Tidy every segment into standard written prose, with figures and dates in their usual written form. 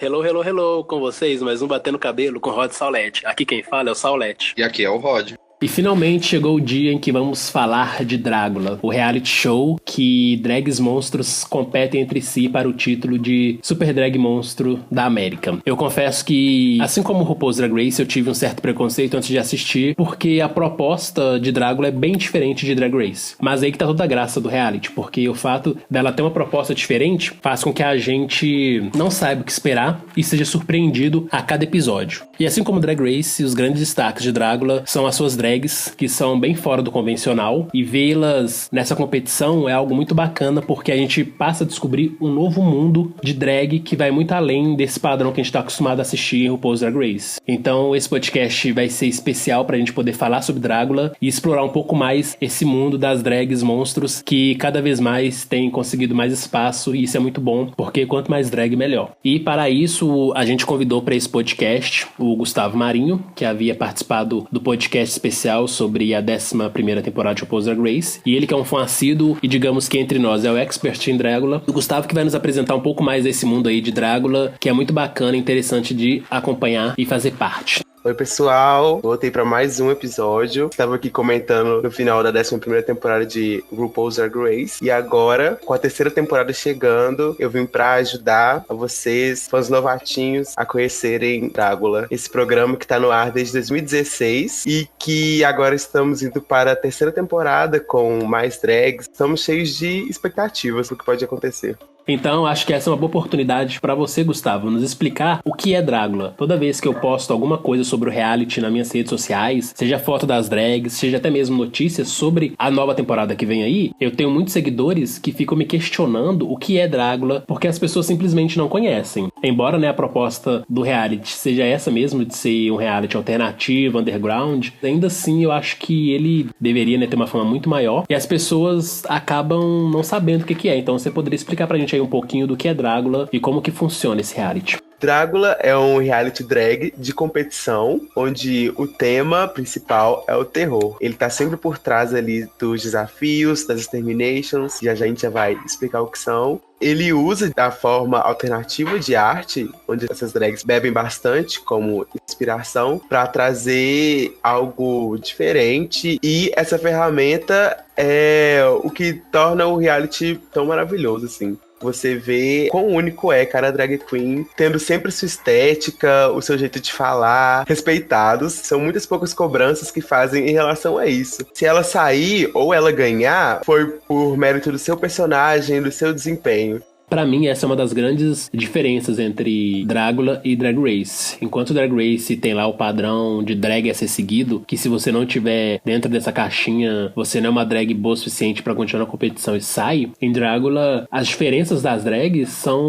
Hello, hello, hello, com vocês, mais um Batendo Cabelo com Rod Saulete. Aqui quem fala é o Saulete. E aqui é o Rod. E finalmente chegou o dia em que vamos falar de Drácula, o reality show que drags monstros competem entre si para o título de Super Drag Monstro da América. Eu confesso que, assim como o RuPaul's Drag Race, eu tive um certo preconceito antes de assistir, porque a proposta de Drácula é bem diferente de Drag Race. Mas aí que tá toda a graça do reality, porque o fato dela ter uma proposta diferente faz com que a gente não saiba o que esperar e seja surpreendido a cada episódio. E assim como Drag Race, os grandes destaques de Drácula são as suas drags, que são bem fora do convencional, e vê-las nessa competição é algo muito bacana, porque a gente passa a descobrir um novo mundo de drag que vai muito além desse padrão que a gente está acostumado a assistir em RuPaul's Drag Race. Então esse podcast vai ser especial pra gente poder falar sobre Drácula e explorar um pouco mais esse mundo das drags monstros que cada vez mais tem conseguido mais espaço, e isso é muito bom, porque quanto mais drag, melhor. E para isso a gente convidou para esse podcast o Gustavo Marinho, que havia participado do podcast especial sobre a 11ª temporada de RuPaul's Drag Race, e ele que é um fã assíduo e digamos que entre nós é o expert em Drácula. O Gustavo que vai nos apresentar um pouco mais desse mundo aí de Drácula, que é muito bacana e interessante de acompanhar e fazer parte. Oi pessoal, voltei para mais um episódio. Estava aqui comentando no final da 11ª temporada de RuPaul's Drag Race. E agora, com a 3ª temporada chegando, eu vim para ajudar a vocês, fãs novatinhos, a conhecerem Drácula. Esse programa que tá no ar desde 2016 e que agora estamos indo para a 3ª temporada com mais drags. Estamos cheios de expectativas do que pode acontecer. Então, acho que essa é uma boa oportunidade para você, Gustavo, nos explicar o que é Drácula. Toda vez que eu posto alguma coisa sobre o reality nas minhas redes sociais, seja foto das drags, seja até mesmo notícias sobre a nova temporada que vem aí, eu tenho muitos seguidores que ficam me questionando o que é Drácula, porque as pessoas simplesmente não conhecem. Embora, né, a proposta do reality seja essa mesmo, de ser um reality alternativo, underground, ainda assim eu acho que ele deveria, né, ter uma fama muito maior, e as pessoas acabam não sabendo o que é. Então você poderia explicar pra gente aí um pouquinho do que é Drácula e como que funciona esse reality. Drácula é um reality drag de competição, onde o tema principal é o terror. Ele tá sempre por trás ali dos desafios, das exterminations, e a gente já vai explicar o que são. Ele usa da forma alternativa de arte, onde essas drags bebem bastante como inspiração, para trazer algo diferente, e essa ferramenta é o que torna o reality tão maravilhoso, assim. Você vê quão único é cada drag queen, tendo sempre sua estética, o seu jeito de falar, respeitados. São muitas poucas cobranças que fazem em relação a isso. Se ela sair ou ela ganhar, foi por mérito do seu personagem, do seu desempenho. Pra mim, essa é uma das grandes diferenças entre Drácula e Drag Race. Enquanto Drag Race tem lá o padrão de drag a ser seguido, que se você não tiver dentro dessa caixinha, você não é uma drag boa o suficiente pra continuar na competição e sai, em Drácula, as diferenças das drags são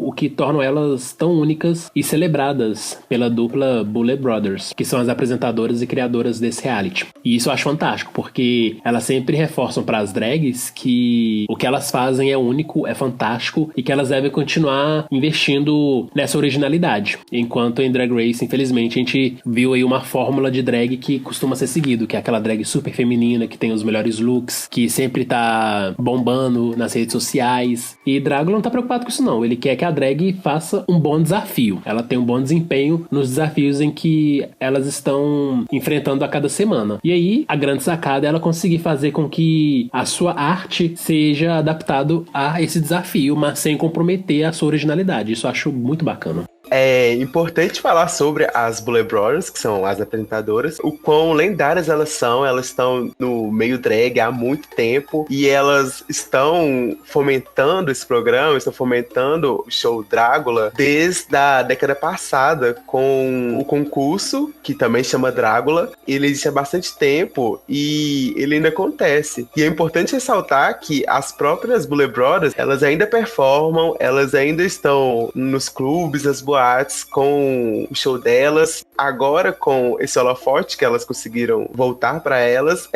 o que tornam elas tão únicas e celebradas pela dupla Boulet Brothers, que são as apresentadoras e criadoras desse reality. E isso eu acho fantástico, porque elas sempre reforçam pras drags que o que elas fazem é único, é fantástico, e que elas devem continuar investindo nessa originalidade. Enquanto em Drag Race, infelizmente, a gente viu aí uma fórmula de drag que costuma ser seguido, que é aquela drag super feminina, que tem os melhores looks, que sempre tá bombando nas redes sociais. E Drácula não tá preocupado com isso não, ele quer que a drag faça um bom desafio. Ela tem um bom desempenho nos desafios em que elas estão enfrentando a cada semana. E aí, a grande sacada é ela conseguir fazer com que a sua arte seja adaptado a esse desafio, mas sem comprometer a sua originalidade. Isso eu acho muito bacana. É importante falar sobre as Boulet Brothers, que são as apresentadoras, o quão lendárias elas são. Elas estão no meio drag há muito tempo e elas estão fomentando esse programa, estão fomentando o show Drácula desde a década passada, com o concurso, que também chama Drácula. Ele existe há bastante tempo e ele ainda acontece. E é importante ressaltar que as próprias Boulet Brothers, elas ainda performam, elas ainda estão nos clubes, as boates, com o show delas. Agora, com esse holofote que elas conseguiram voltar para elas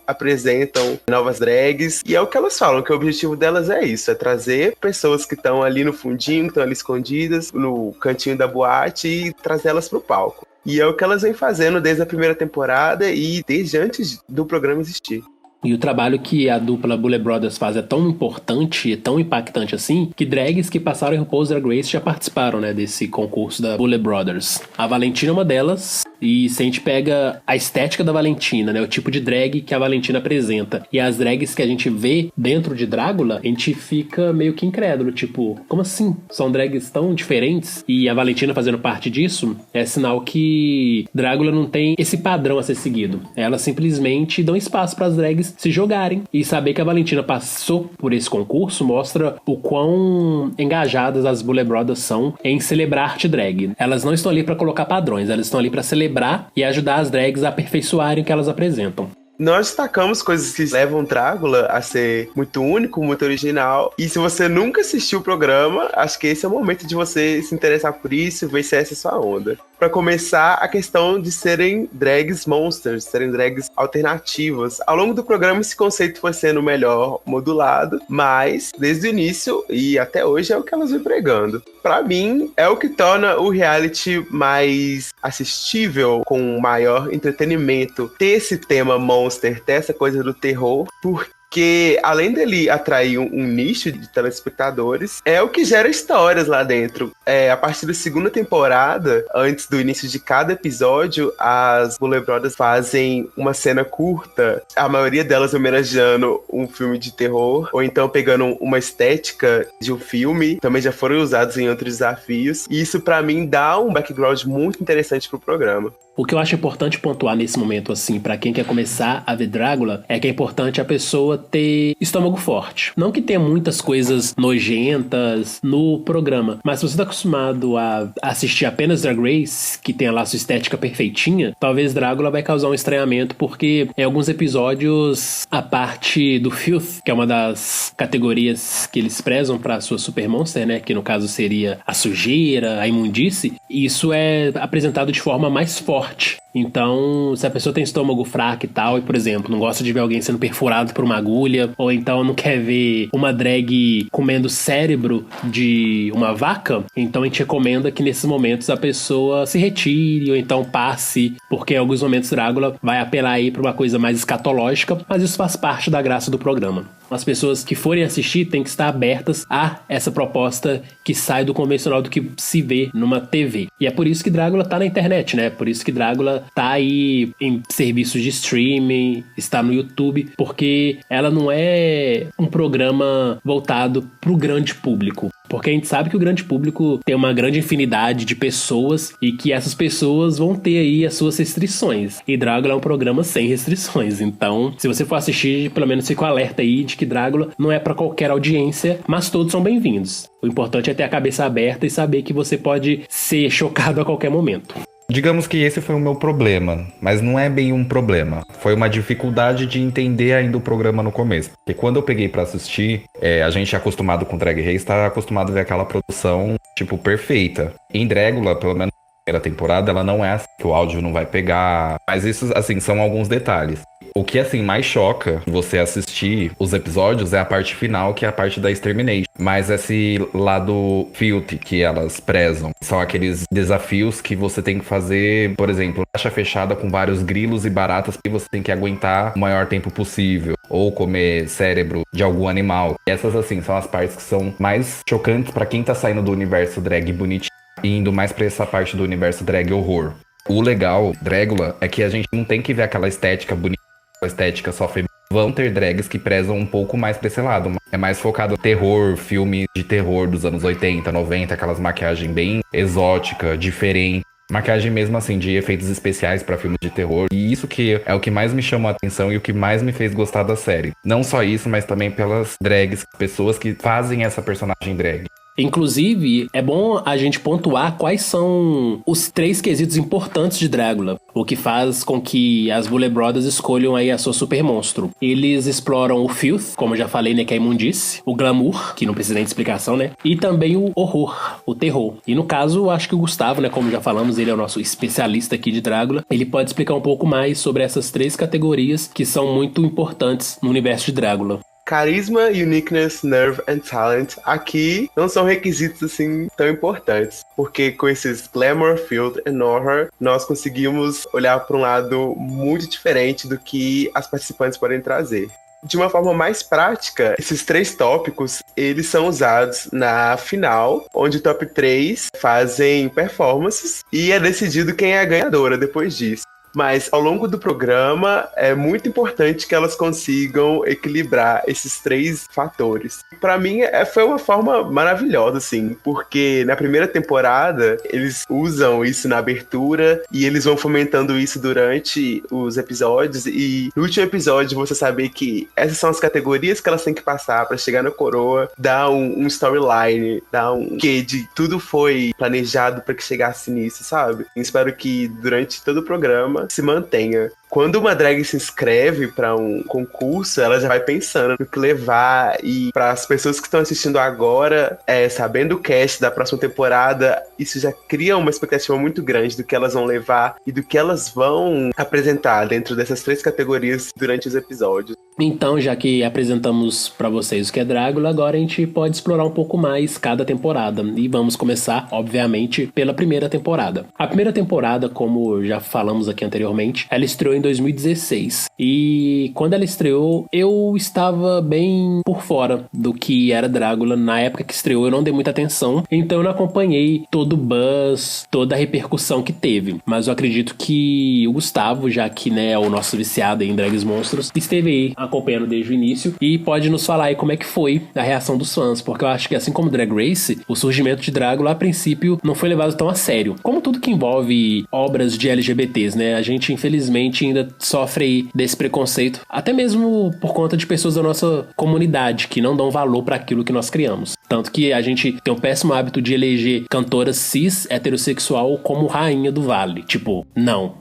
apresentam novas drags, e é o que elas falam, que o objetivo delas é isso, é trazer pessoas que estão ali no fundinho, que estão ali escondidas, no cantinho da boate, e trazer elas pro palco. E é o que elas vêm fazendo desde a primeira temporada e desde antes do programa existir. E o trabalho que a dupla Boulet Brothers faz é tão importante e tão impactante assim, que drags que passaram em RuPaul's Drag Race já participaram, né, desse concurso da Boulet Brothers. A Valentina é uma delas, e se a gente pega a estética da Valentina, né, o tipo de drag que a Valentina apresenta, e as drags que a gente vê dentro de Drácula, a gente fica meio que incrédulo, tipo, como assim? São drags tão diferentes? E a Valentina fazendo parte disso é sinal que Drácula não tem esse padrão a ser seguido. Elas simplesmente dão espaço para as drags se jogarem, e saber que a Valentina passou por esse concurso mostra o quão engajadas as Boulet Brothers são em celebrar arte drag. Elas não estão ali para colocar padrões, elas estão ali para celebrar e ajudar as drags a aperfeiçoarem o que elas apresentam. Nós destacamos coisas que levam Drácula a ser muito único, muito original. E se você nunca assistiu o programa, acho que esse é o momento de você se interessar por isso e ver se essa é sua onda. Pra começar, a questão de serem drags monsters, serem drags alternativas. Ao longo do programa, esse conceito foi sendo melhor modulado, mas desde o início e até hoje é o que elas vêm pregando. Pra mim, é o que torna o reality mais assistível, com maior entretenimento. Ter esse tema monster, ter essa coisa do terror, porque além dele atrair um nicho de telespectadores, é o que gera histórias lá dentro. A partir da segunda temporada, antes do início de cada episódio, as Boulet Brothers fazem uma cena curta, a maioria delas homenageando um filme de terror, ou então pegando uma estética de um filme, também já foram usados em outros desafios, e isso pra mim dá um background muito interessante pro programa. O que eu acho importante pontuar nesse momento, assim, pra quem quer começar a ver Drácula, é que é importante a pessoa ter estômago forte. Não que tenha muitas coisas nojentas no programa, mas se você tá acostumado a assistir apenas Drag Race, que tem lá sua estética perfeitinha, talvez Drácula vai causar um estranhamento, porque em alguns episódios a parte do filth, que é uma das categorias que eles prezam pra sua Super Monster, né, que no caso seria a sujeira, a imundície, isso é apresentado de forma mais forte. Então, se a pessoa tem estômago fraco e tal, e, por exemplo, não gosta de ver alguém sendo perfurado por uma agulha, ou então não quer ver uma drag comendo cérebro de uma vaca, então a gente recomenda que nesses momentos a pessoa se retire, ou então passe, porque em alguns momentos Drácula vai apelar aí para uma coisa mais escatológica, mas isso faz parte da graça do programa. As pessoas que forem assistir têm que estar abertas a essa proposta que sai do convencional do que se vê numa TV. E é por isso que Drácula tá na internet, né? Por isso que Drácula tá aí em serviços de streaming, está no YouTube, porque ela não é um programa voltado pro grande público. Porque a gente sabe que o grande público tem uma grande infinidade de pessoas e que essas pessoas vão ter aí as suas restrições. E Drácula é um programa sem restrições. Então, se você for assistir, pelo menos fica o alerta aí de que Drácula não é pra qualquer audiência, mas todos são bem-vindos. O importante é ter a cabeça aberta e saber que você pode ser chocado a qualquer momento. Digamos que esse foi o meu problema, mas não é bem um problema. Foi uma dificuldade de entender ainda o programa no começo. Porque quando eu peguei pra assistir, a gente é acostumado com Drag Race, tá acostumado a ver aquela produção, tipo, perfeita. Em Drácula, pelo menos na primeira temporada, ela não é assim, que o áudio não vai pegar. Mas isso, assim, são alguns detalhes. O que, assim, mais choca você assistir os episódios é a parte final, que é a parte da Extermination. Mas esse lado filth que elas prezam são aqueles desafios que você tem que fazer, por exemplo, caixa fechada com vários grilos e baratas que você tem que aguentar o maior tempo possível. Ou comer cérebro de algum animal. Essas, assim, são as partes que são mais chocantes pra quem tá saindo do universo drag bonitinho e indo mais pra essa parte do universo drag horror. O legal, Drácula, é que a gente não tem que ver aquela estética bonita, a estética só feminina. Vão ter drags que prezam um pouco mais pra esse lado. É mais focado no terror, filme de terror dos anos 80, 90, aquelas maquiagens bem exótica, diferente. Maquiagem mesmo assim, de efeitos especiais pra filmes de terror. E isso que é o que mais me chamou a atenção e o que mais me fez gostar da série. Não só isso, mas também pelas drags, pessoas que fazem essa personagem drag. Inclusive, é bom a gente pontuar quais são os 3 quesitos importantes de Drácula, o que faz com que as Boulet Brothers escolham aí a sua super monstro. Eles exploram o filth, como eu já falei, né, que é a imundície, o glamour, que não precisa nem de explicação, né, e também o horror, o terror. E no caso, acho que o Gustavo, né, como já falamos, ele é o nosso especialista aqui de Drácula, ele pode explicar um pouco mais sobre essas 3 categorias que são muito importantes no universo de Drácula. carisma, uniqueness, nerve and talent aqui não são requisitos assim tão importantes, porque com esses glamour, field and horror, nós conseguimos olhar para um lado muito diferente do que as participantes podem trazer. De uma forma mais prática, esses 3 tópicos, eles são usados na final, onde o top 3 fazem performances e é decidido quem é a ganhadora depois disso. Mas ao longo do programa é muito importante que elas consigam equilibrar esses 3 fatores. Pra mim foi uma forma maravilhosa, assim, porque na primeira temporada eles usam isso na abertura e eles vão fomentando isso durante os episódios, e no último episódio você saber que essas são as categorias que elas têm que passar pra chegar na coroa, dá um storyline, dá um quê de tudo foi planejado pra que chegasse nisso, sabe? E espero que durante todo o programa se mantenha. Quando uma drag se inscreve para um concurso, ela já vai pensando no que levar, e para as pessoas que estão assistindo agora, sabendo o cast da próxima temporada, isso já cria uma expectativa muito grande do que elas vão levar e do que elas vão apresentar dentro dessas 3 categorias durante os episódios. Então, já que apresentamos pra vocês o que é Drácula, agora a gente pode explorar um pouco mais cada temporada. E vamos começar, obviamente, pela primeira temporada. A primeira temporada, como já falamos aqui anteriormente, ela estreou em 2016. E quando ela estreou, eu estava bem por fora do que era Drácula. Na época que estreou, eu não dei muita atenção, então eu não acompanhei todo o buzz, toda a repercussão que teve. Mas eu acredito que o Gustavo, já que é o nosso viciado em Drags Monstros, esteve aí acompanhando desde o início e pode nos falar aí como é que foi a reação dos fãs, porque eu acho que assim como Drag Race, o surgimento de Drácula a princípio não foi levado tão a sério, como tudo que envolve obras de LGBTs, a gente infelizmente ainda sofre desse preconceito, até mesmo por conta de pessoas da nossa comunidade que não dão valor para aquilo que nós criamos, tanto que a gente tem um péssimo hábito de eleger cantora cis heterossexual como rainha do vale, tipo, não,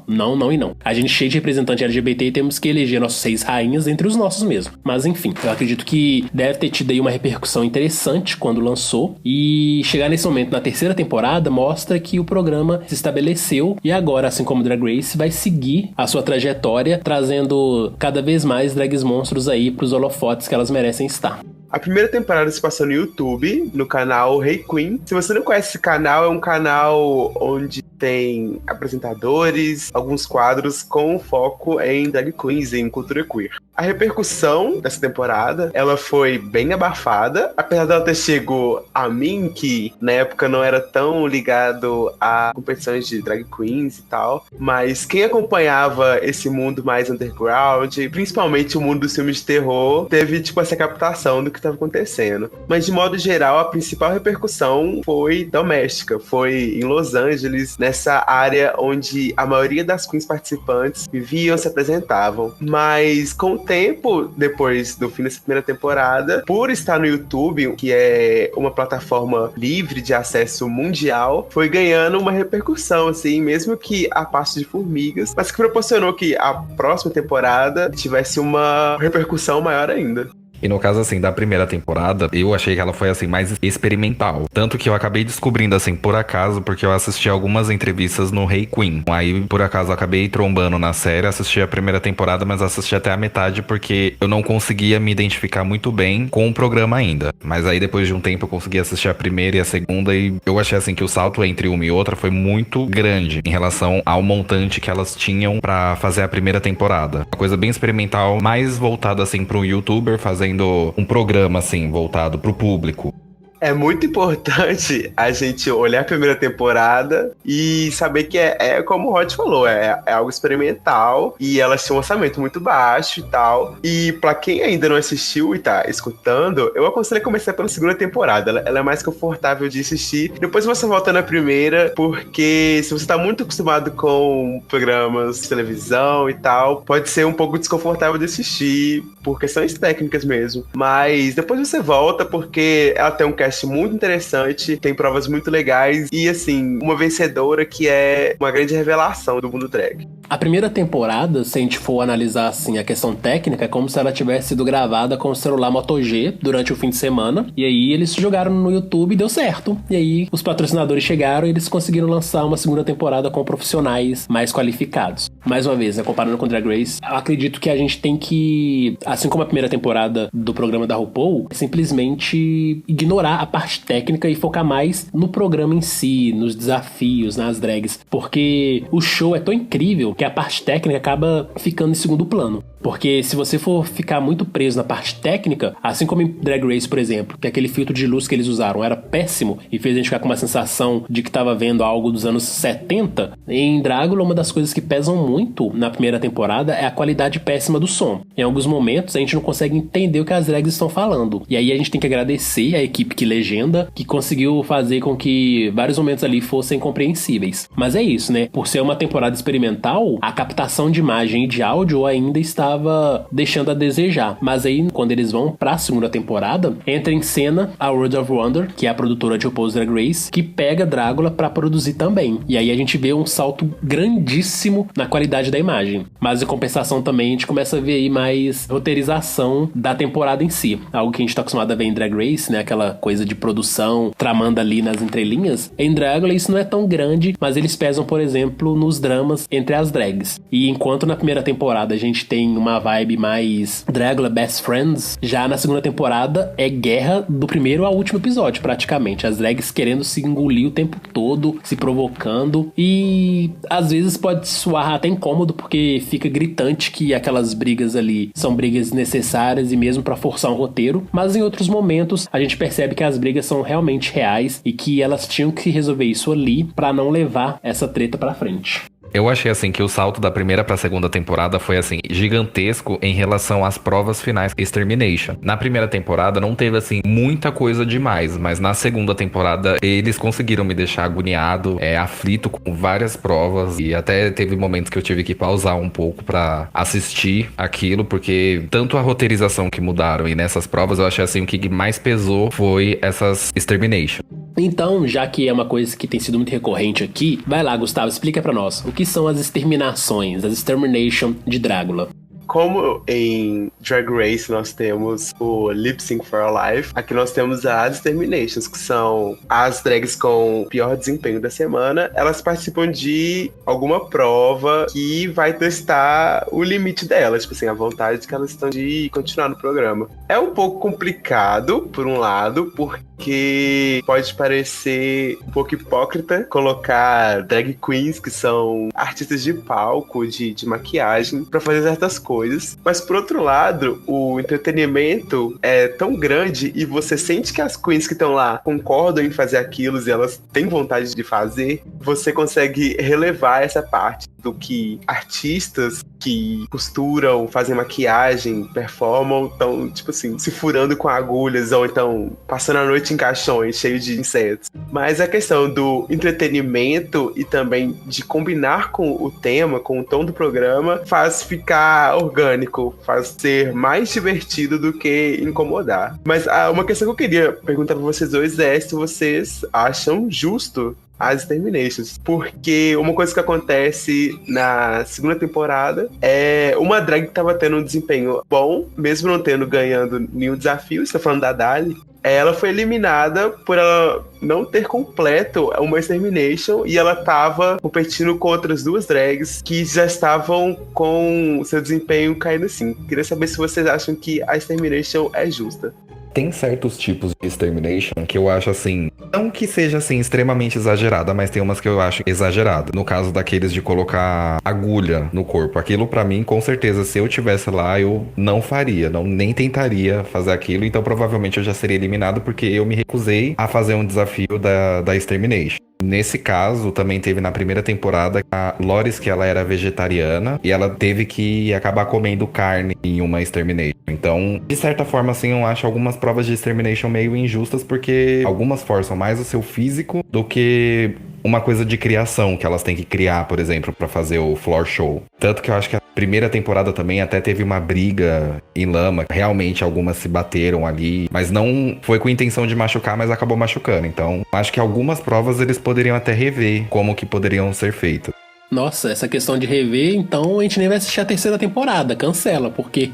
a gente é cheio de representante LGBT e temos que eleger nossos 6 rainhas entre os nossos mesmo. Mas enfim, eu acredito que deve ter tido aí uma repercussão interessante quando lançou, e chegar nesse momento na terceira temporada mostra que o programa se estabeleceu e agora, assim como Drag Race, vai seguir a sua trajetória, trazendo cada vez mais drags monstros aí pros holofotes que elas merecem estar. A primeira temporada se passou no YouTube, no canal Hey Queen. Se você não conhece esse canal, é um canal onde tem apresentadores, alguns quadros com foco em drag queens, em cultura queer. A repercussão dessa temporada, ela foi bem abafada, apesar dela ter chegado a mim, que na época não era tão ligado a competições de drag queens e tal, mas quem acompanhava esse mundo mais underground, principalmente o mundo dos filmes de terror, teve essa captação do que estava acontecendo. Mas de modo geral, a principal repercussão foi doméstica, foi em Los Angeles, nessa área onde a maioria das queens participantes viviam, se apresentavam. Mas com o tempo, depois do fim dessa primeira temporada, por estar no YouTube, que é uma plataforma livre de acesso mundial, foi ganhando uma repercussão, assim, mesmo que a passo de formigas, mas que proporcionou que a próxima temporada tivesse uma repercussão maior ainda. E no caso, assim, da primeira temporada, eu achei que ela foi, assim, mais experimental. Tanto que eu acabei descobrindo, assim, por acaso, porque eu assisti algumas entrevistas no Hey Queen. Aí, por acaso, eu acabei trombando na série, assisti a primeira temporada, mas assisti até a metade porque eu não conseguia me identificar muito bem com o programa ainda. Mas aí, depois de um tempo, eu consegui assistir a primeira e a segunda e eu achei, assim, que o salto entre uma e outra foi muito grande em relação ao montante que elas tinham pra fazer a primeira temporada. Uma coisa bem experimental, mais voltada, assim, pro youtuber, fazendo um programa, assim, voltado pro público. É muito importante a gente olhar a primeira temporada e saber que é como o Rod falou, é algo experimental e elas tinham um orçamento muito baixo e tal. E pra quem ainda não assistiu e tá escutando, eu aconselho a começar pela segunda temporada. Ela é mais confortável de assistir. Depois você volta na primeira, porque se você tá muito acostumado com programas de televisão e tal, pode ser um pouco desconfortável de assistir por questões técnicas mesmo. Mas depois você volta porque ela tem um cast muito interessante, tem provas muito legais e, assim, uma vencedora que é uma grande revelação do mundo drag. A primeira temporada, se a gente for analisar assim a questão técnica, é como se ela tivesse sido gravada com o celular Moto G durante o fim de semana. E aí eles jogaram no YouTube e deu certo. E aí os patrocinadores chegaram e eles conseguiram lançar uma segunda temporada com profissionais mais qualificados. Mais uma vez, né, comparando com Drag Race, eu acredito que a gente tem que, assim como a primeira temporada do programa da RuPaul, simplesmente ignorar a parte técnica e focar mais no programa em si, nos desafios, nas drags. Porque o show é tão incrível que a parte técnica acaba ficando em segundo plano. Porque se você for ficar muito preso na parte técnica, assim como em Drag Race, por exemplo, que aquele filtro de luz que eles usaram era péssimo e fez a gente ficar com uma sensação de que estava vendo algo dos anos 70, em Dragula, uma das coisas que pesam muito na primeira temporada é a qualidade péssima do som. Em alguns momentos, a gente não consegue entender o que as drags estão falando. E aí a gente tem que agradecer a equipe que legenda, que conseguiu fazer com que vários momentos ali fossem compreensíveis. Mas é isso, né? Por ser uma temporada experimental, a captação de imagem e de áudio ainda estava deixando a desejar. Mas aí, quando eles vão pra segunda temporada, entra em cena a World of Wonder, que é a produtora de RuPaul's Drag Race, que pega Dragula pra produzir também. E aí a gente vê um salto grandíssimo na qualidade da imagem. Mas em compensação também, a gente começa a ver aí mais roteirização da temporada em si. Algo que a gente tá acostumado a ver em Drag Race, né? Aquela coisa de produção, tramando ali nas entrelinhas. Em Dragula isso não é tão grande, mas eles pesam, por exemplo, nos dramas entre as drags. E enquanto na primeira temporada a gente tem uma vibe mais Dragula Best Friends, já na segunda temporada é guerra do primeiro ao último episódio, praticamente. As drags querendo se engolir o tempo todo, se provocando, e às vezes pode soar até incômodo, porque fica gritante que aquelas brigas ali são brigas necessárias e mesmo pra forçar um roteiro, mas em outros momentos a gente percebe que as brigas são realmente reais e que elas tinham que resolver isso ali pra não levar essa treta pra frente. Eu achei, assim, que o salto da primeira pra segunda temporada foi, assim, gigantesco em relação às provas finais Extermination. Na primeira temporada não teve, assim, muita coisa demais, mas na segunda temporada eles conseguiram me deixar agoniado, aflito com várias provas, e até teve momentos que eu tive que pausar um pouco pra assistir aquilo, porque tanto a roteirização que mudaram e nessas provas, eu achei, assim, o que mais pesou foi essas Extermination. Então, já que é uma coisa que tem sido muito recorrente aqui, vai lá, Gustavo, explica pra nós o que são as exterminações, as extermination de Dragula. Como em Drag Race nós temos o Lip Sync for Our Life, aqui nós temos as Exterminations, que são as drags com o pior desempenho da semana. Elas participam de alguma prova que vai testar o limite delas, tipo assim, a vontade que elas estão de continuar no programa. É um pouco complicado, por um lado, porque pode parecer um pouco hipócrita colocar drag queens, que são artistas de palco, de maquiagem, pra fazer certas coisas. Mas por outro lado, o entretenimento é tão grande e você sente que as queens que estão lá concordam em fazer aquilo e elas têm vontade de fazer, você consegue relevar essa parte do que artistas que costuram, fazem maquiagem, performam, estão, tipo assim, se furando com agulhas ou então passando a noite em caixões cheios de insetos. Mas a questão do entretenimento e também de combinar com o tema, com o tom do programa, faz ficar orgânico, faz ser mais divertido do que incomodar. Mas uma questão que eu queria perguntar pra vocês dois é se vocês acham justo as Exterminations, porque uma coisa que acontece na segunda temporada é uma drag que tava tendo um desempenho bom, mesmo não tendo ganhando nenhum desafio, estou falando da Dali. Ela foi eliminada por ela não ter completo uma Extermination e ela tava competindo com outras duas drags que já estavam com seu desempenho caindo assim. Queria saber se vocês acham que a Extermination é justa. Tem certos tipos de Extermination que eu acho, assim, não que seja, assim, extremamente exagerada, mas tem umas que eu acho exagerada. No caso daqueles de colocar agulha no corpo. Aquilo, pra mim, com certeza, se eu tivesse lá, eu não faria, nem tentaria fazer aquilo. Então, provavelmente, eu já seria eliminado porque eu me recusei a fazer um desafio da Extermination. Nesse caso, também teve na primeira temporada a Loris, que ela era vegetariana, e ela teve que acabar comendo carne em uma Extermination. Então, de certa forma, assim, eu acho algumas provas de Extermination meio injustas, porque algumas forçam mais o seu físico do que uma coisa de criação que elas têm que criar, por exemplo, pra fazer o floor show. Tanto que eu acho que a primeira temporada também até teve uma briga em lama. Realmente algumas se bateram ali, mas não foi com intenção de machucar, mas acabou machucando. Então, acho que algumas provas eles poderiam até rever como que poderiam ser feitas. Nossa, essa questão de rever, então a gente nem vai assistir a terceira temporada, cancela, porque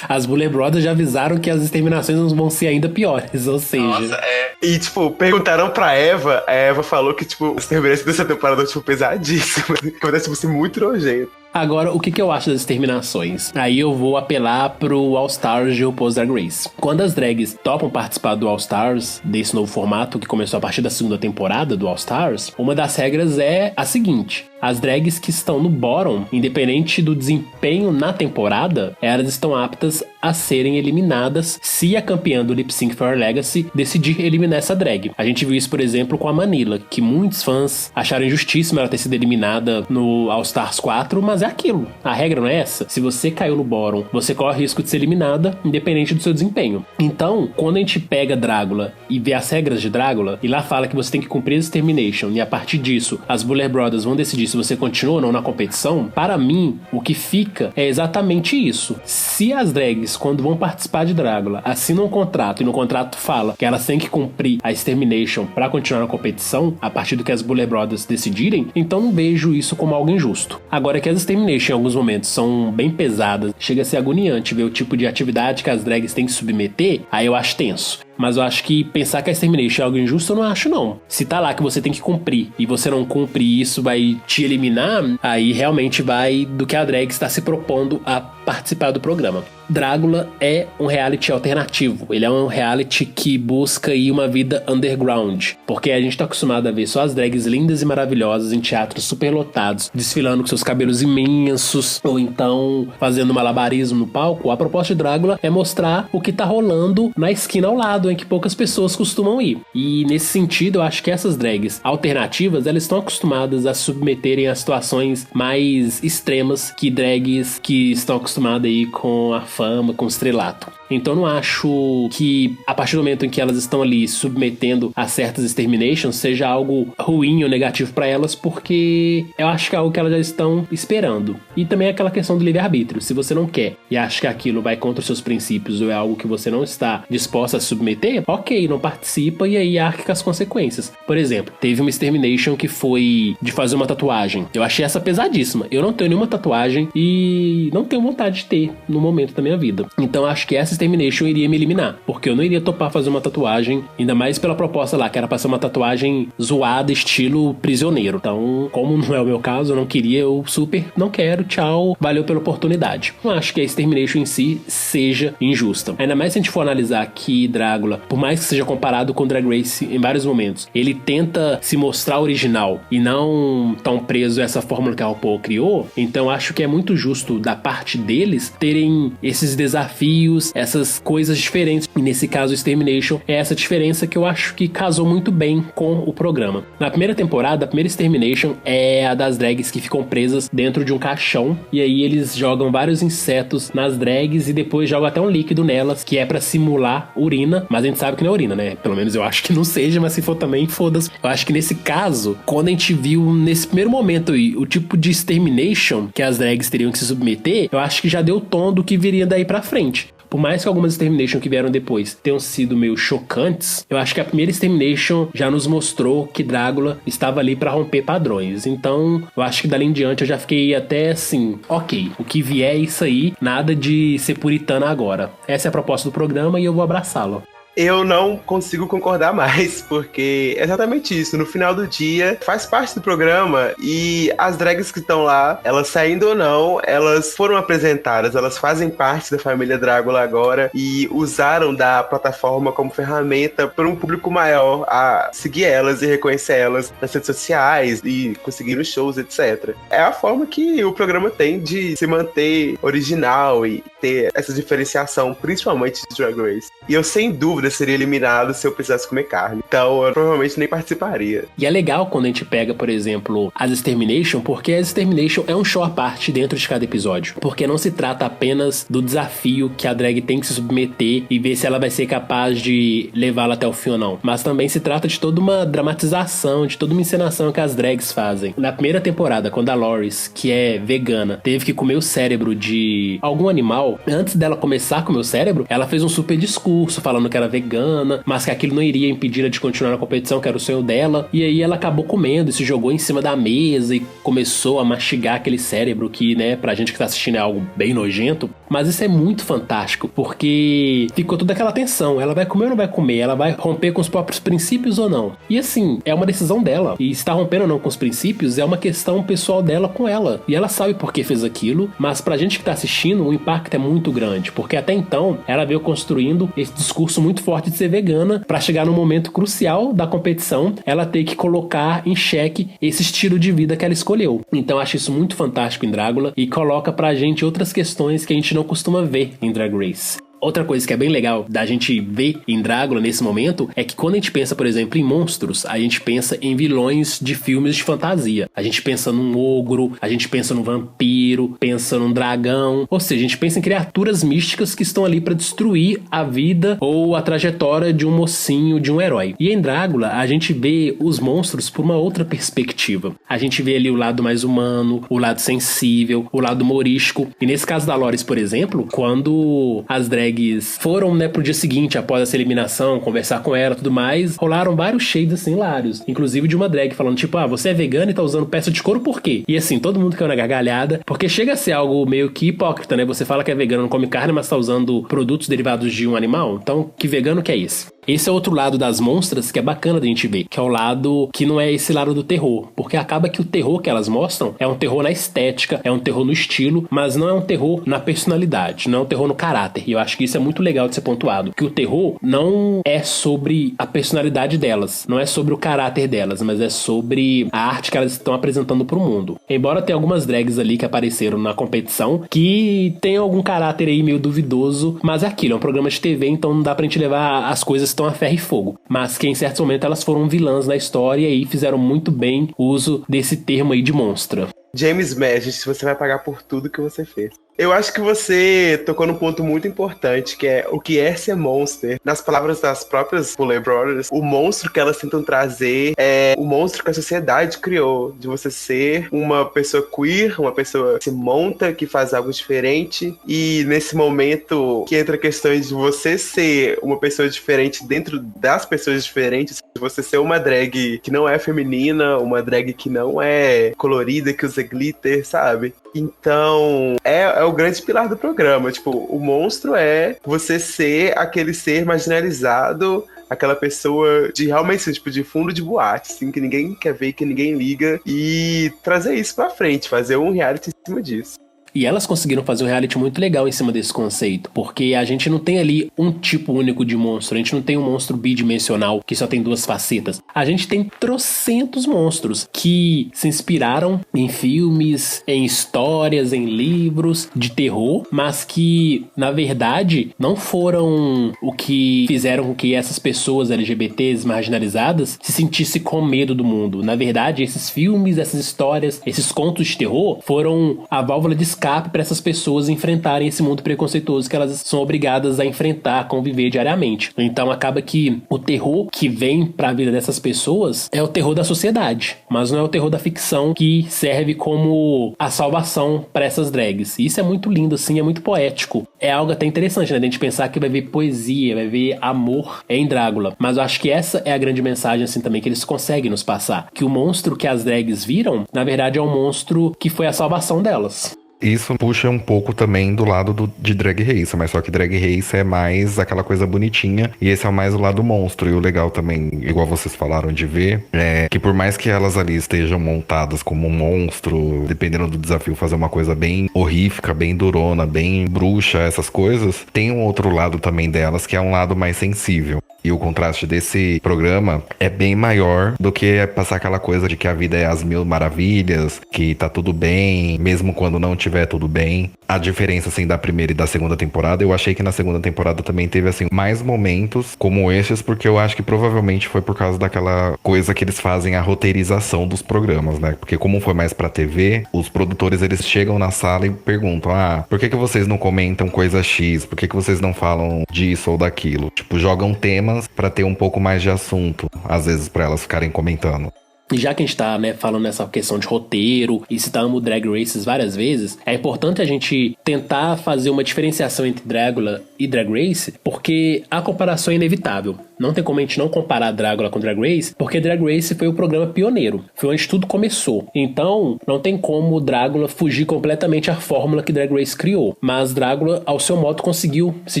as Buller Brothers já avisaram que as exterminações vão ser ainda piores, ou seja... Nossa, E, tipo, perguntaram pra Eva, a Eva falou que, tipo, os terminantes dessa temporada, tipo, pesadíssimos, que vai tipo, ser muito nojento. Agora, o que eu acho das exterminações? Aí eu vou apelar pro All Stars de RuPaul's Drag Race. Quando as drags topam participar do All Stars, desse novo formato que começou a partir da segunda temporada do All Stars, uma das regras é a seguinte: as drags que estão no bottom, independente do desempenho na temporada, elas estão aptas a serem eliminadas se a campeã do Lip Sync for Our Legacy decidir eliminar essa drag. A gente viu isso, por exemplo, com a Manila, que muitos fãs acharam injustíssimo ela ter sido eliminada no All Stars 4, mas é aquilo. A regra não é essa. Se você caiu no bottom, você corre o risco de ser eliminada, independente do seu desempenho. Então, quando a gente pega Dragula e vê as regras de Dragula, e lá fala que você tem que cumprir a Extermination, e a partir disso, as Buller Brothers vão decidir se você continua ou não na competição, para mim, o que fica é exatamente isso. Se as drags, quando vão participar de Dragula, assinam um contrato, e no contrato fala que elas têm que cumprir a Extermination para continuar na competição, a partir do que as Buller Brothers decidirem, então não vejo isso como algo injusto. Agora que as Extermination em alguns momentos são bem pesadas, chega a ser agoniante ver o tipo de atividade que as drags têm que submeter, aí eu acho tenso. Mas eu acho que pensar que a Extermination é algo injusto, eu não acho, não. Se tá lá que você tem que cumprir e você não cumpre e isso vai te eliminar, aí realmente vai do que a drag está se propondo a participar do programa. Dragula é um reality alternativo. Ele é um reality que busca aí uma vida underground. Porque a gente tá acostumado a ver só as drags lindas e maravilhosas em teatros superlotados, desfilando com seus cabelos imensos, ou então fazendo malabarismo no palco. A proposta de Dragula é mostrar o que tá rolando na esquina ao lado, em que poucas pessoas costumam ir. E nesse sentido, eu acho que essas drags alternativas, elas estão acostumadas a submeterem a situações mais extremas que drags que estão acostumadas aí com a fama, com o estrelato. Então não acho que a partir do momento em que elas estão ali submetendo a certas exterminations seja algo ruim ou negativo para elas, porque eu acho que é algo que elas já estão esperando. E também aquela questão do livre-arbítrio. Se você não quer e acha que aquilo vai contra os seus princípios ou é algo que você não está disposta a submeter, ok, não participa e aí arque com as consequências. Por exemplo, teve uma extermination que foi de fazer uma tatuagem. Eu achei essa pesadíssima. Eu não tenho nenhuma tatuagem e não tenho vontade de ter no momento da minha vida. Então acho que essa extermination iria me eliminar, porque eu não iria topar fazer uma tatuagem, ainda mais pela proposta lá, que era pra ser uma tatuagem zoada, estilo prisioneiro. Então, como não é o meu caso, eu não queria, eu super não quero, tchau, valeu pela oportunidade. Não acho que a extermination em si seja injusta. Ainda mais se a gente for analisar que Dragula, por mais que seja comparado com Drag Race em vários momentos, ele tenta se mostrar original e não tão preso a essa fórmula que a RuPaul criou, então acho que é muito justo da parte deles terem esses desafios, essas coisas diferentes. E nesse caso, Extermination é essa diferença que eu acho que casou muito bem com o programa. Na primeira temporada, a primeira Extermination é a das drags que ficam presas dentro de um caixão, e aí eles jogam vários insetos nas drags e depois jogam até um líquido nelas, que é pra simular urina, mas a gente sabe que não é urina, né? Pelo menos eu acho que não seja, mas se for também, foda-se. Eu acho que nesse caso, quando a gente viu nesse primeiro momento aí, o tipo de Extermination que as drags teriam que se submeter, eu acho que já deu o tom do que viria daí pra frente. Por mais que algumas Extermination que vieram depois tenham sido meio chocantes, eu acho que a primeira Extermination já nos mostrou que Dragula estava ali pra romper padrões. Então, eu acho que dali em diante eu já fiquei até assim, ok, o que vier é isso aí, nada de ser puritana agora. Essa é a proposta do programa e eu vou abraçá-lo. Eu não consigo concordar mais, porque é exatamente isso. No final do dia, faz parte do programa e as drags que estão lá, elas saindo ou não, elas foram apresentadas, elas fazem parte da família Dragula agora e usaram da plataforma como ferramenta para um público maior a seguir elas e reconhecer elas nas redes sociais e conseguir os shows, etc. É a forma que o programa tem de se manter original e ter essa diferenciação, principalmente de Drag Race. E eu, sem dúvida, seria eliminado se eu precisasse comer carne. Então eu provavelmente nem participaria. E é legal quando a gente pega, por exemplo, as Extermination, porque a Extermination é um show à parte dentro de cada episódio. Porque não se trata apenas do desafio que a drag tem que se submeter e ver se ela vai ser capaz de levá-la até o fim ou não. Mas também se trata de toda uma dramatização, de toda uma encenação que as drags fazem. Na primeira temporada, quando a Loris, que é vegana, teve que comer o cérebro de algum animal, antes dela começar a comer o cérebro, ela fez um super discurso falando que era vegana, mas que aquilo não iria impedir ela de continuar na competição, que era o sonho dela. E aí ela acabou comendo e se jogou em cima da mesa e começou a mastigar aquele cérebro que, né, pra gente que tá assistindo é algo bem nojento. Mas isso é muito fantástico, porque ficou toda aquela tensão. Ela vai comer ou não vai comer? Ela vai romper com os próprios princípios ou não? E assim, é uma decisão dela. E se tá rompendo ou não com os princípios é uma questão pessoal dela com ela. E ela sabe por que fez aquilo, mas pra gente que tá assistindo, o impacto é muito grande, porque até então ela veio construindo esse discurso muito forte de ser vegana, pra chegar no momento crucial da competição, ela ter que colocar em xeque esse estilo de vida que ela escolheu. Então eu acho isso muito fantástico em Drácula e coloca pra gente outras questões que a gente não costuma ver em Drag Race. Outra coisa que é bem legal da gente ver em Drácula nesse momento é que quando a gente pensa, por exemplo, em monstros, a gente pensa em vilões de filmes de fantasia. A gente pensa num ogro, a gente pensa num vampiro, pensa num dragão. Ou seja, a gente pensa em criaturas místicas que estão ali pra destruir a vida ou a trajetória de um mocinho, de um herói. E em Drácula, a gente vê os monstros por uma outra perspectiva. A gente vê ali o lado mais humano, o lado sensível, o lado humorístico. E nesse caso da Loris, por exemplo, quando as drags foram, né, pro dia seguinte, após essa eliminação, conversar com ela e tudo mais, rolaram vários shades assim hilários. Inclusive de uma drag falando, tipo, você é vegana e tá usando peça de couro por quê? E assim, todo mundo caiu na gargalhada, porque chega a ser algo meio que hipócrita, né? Você fala que é vegano, não come carne, mas tá usando produtos derivados de um animal. Então, que vegano que é esse? Esse é outro lado das monstras que é bacana da gente ver, que é o lado que não é esse lado do terror, porque acaba que o terror que elas mostram é um terror na estética, é um terror no estilo, mas não é um terror na personalidade, não é um terror no caráter. E eu acho que isso é muito legal de ser pontuado, que o terror não é sobre a personalidade delas, não é sobre o caráter delas, mas é sobre a arte que elas estão apresentando pro mundo. Embora tenha algumas drags ali que apareceram na competição que tem algum caráter aí meio duvidoso, mas é aquilo, é um programa de TV, então não dá pra gente levar as coisas estão a ferro e fogo, mas que em certos momentos elas foram vilãs na história e fizeram muito bem uso desse termo aí de monstra. James Magis, você vai pagar por tudo que você fez. Eu acho que você tocou num ponto muito importante, que é o que é ser monster. Nas palavras das próprias Boulet Brothers, o monstro que elas tentam trazer é o monstro que a sociedade criou, de você ser uma pessoa queer, uma pessoa que se monta, que faz algo diferente, e nesse momento que entra questões de você ser uma pessoa diferente dentro das pessoas diferentes, de você ser uma drag que não é feminina, uma drag que não é colorida, que usa glitter, sabe? Então, é o grande pilar do programa. Tipo, o monstro é você ser aquele ser marginalizado, aquela pessoa de realmente, tipo, de fundo de boate, assim, que ninguém quer ver, que ninguém liga, e trazer isso pra frente, fazer um reality em cima disso. E elas conseguiram fazer um reality muito legal em cima desse conceito, porque a gente não tem ali um tipo único de monstro, a gente não tem um monstro bidimensional que só tem duas facetas. A gente tem trocentos monstros que se inspiraram em filmes, em histórias, em livros de terror, mas que, na verdade, não foram o que fizeram com que essas pessoas LGBTs marginalizadas se sentissem com medo do mundo. Na verdade, esses filmes, essas histórias, esses contos de terror foram a válvula de escape para essas pessoas enfrentarem esse mundo preconceituoso que elas são obrigadas a enfrentar, conviver diariamente. Então acaba que o terror que vem para a vida dessas pessoas é o terror da sociedade, mas não é o terror da ficção que serve como a salvação para essas drags. E isso é muito lindo, assim, é muito poético. É algo até interessante, né? A gente pensar que vai ver poesia, vai ver amor em Drácula. Mas eu acho que essa é a grande mensagem, assim, também, que eles conseguem nos passar. Que o monstro que as drags viram, na verdade, é um monstro que foi a salvação delas. Isso puxa um pouco também do lado de Drag Race, mas só que Drag Race é mais aquela coisa bonitinha e esse é mais o lado monstro. E o legal também, igual vocês falaram de ver, é que por mais que elas ali estejam montadas como um monstro, dependendo do desafio, fazer uma coisa bem horrífica, bem durona, bem bruxa, essas coisas, tem um outro lado também delas que é um lado mais sensível. E o contraste desse programa é bem maior do que passar aquela coisa de que a vida é as mil maravilhas, que tá tudo bem, mesmo quando não tiver tudo bem. A diferença, assim, da primeira e da segunda temporada, eu achei que na segunda temporada também teve, assim, mais momentos como esses, porque eu acho que provavelmente foi por causa daquela coisa que eles fazem, a roteirização dos programas, né? Porque como foi mais pra TV, os produtores, eles chegam na sala e perguntam, por que vocês não comentam coisa X? Por que vocês não falam disso ou daquilo? Tipo, jogam temas pra ter um pouco mais de assunto, às vezes, pra elas ficarem comentando. E já que a gente tá, né, falando nessa questão de roteiro e citamos Drag Races várias vezes, é importante a gente tentar fazer uma diferenciação entre Dragula e Drag Race, porque a comparação é inevitável. Não tem como a gente não comparar Dragula com Drag Race, porque Drag Race foi o programa pioneiro, foi onde tudo começou. Então, não tem como Dragula fugir completamente à fórmula que Drag Race criou. Mas Dragula, ao seu modo, conseguiu se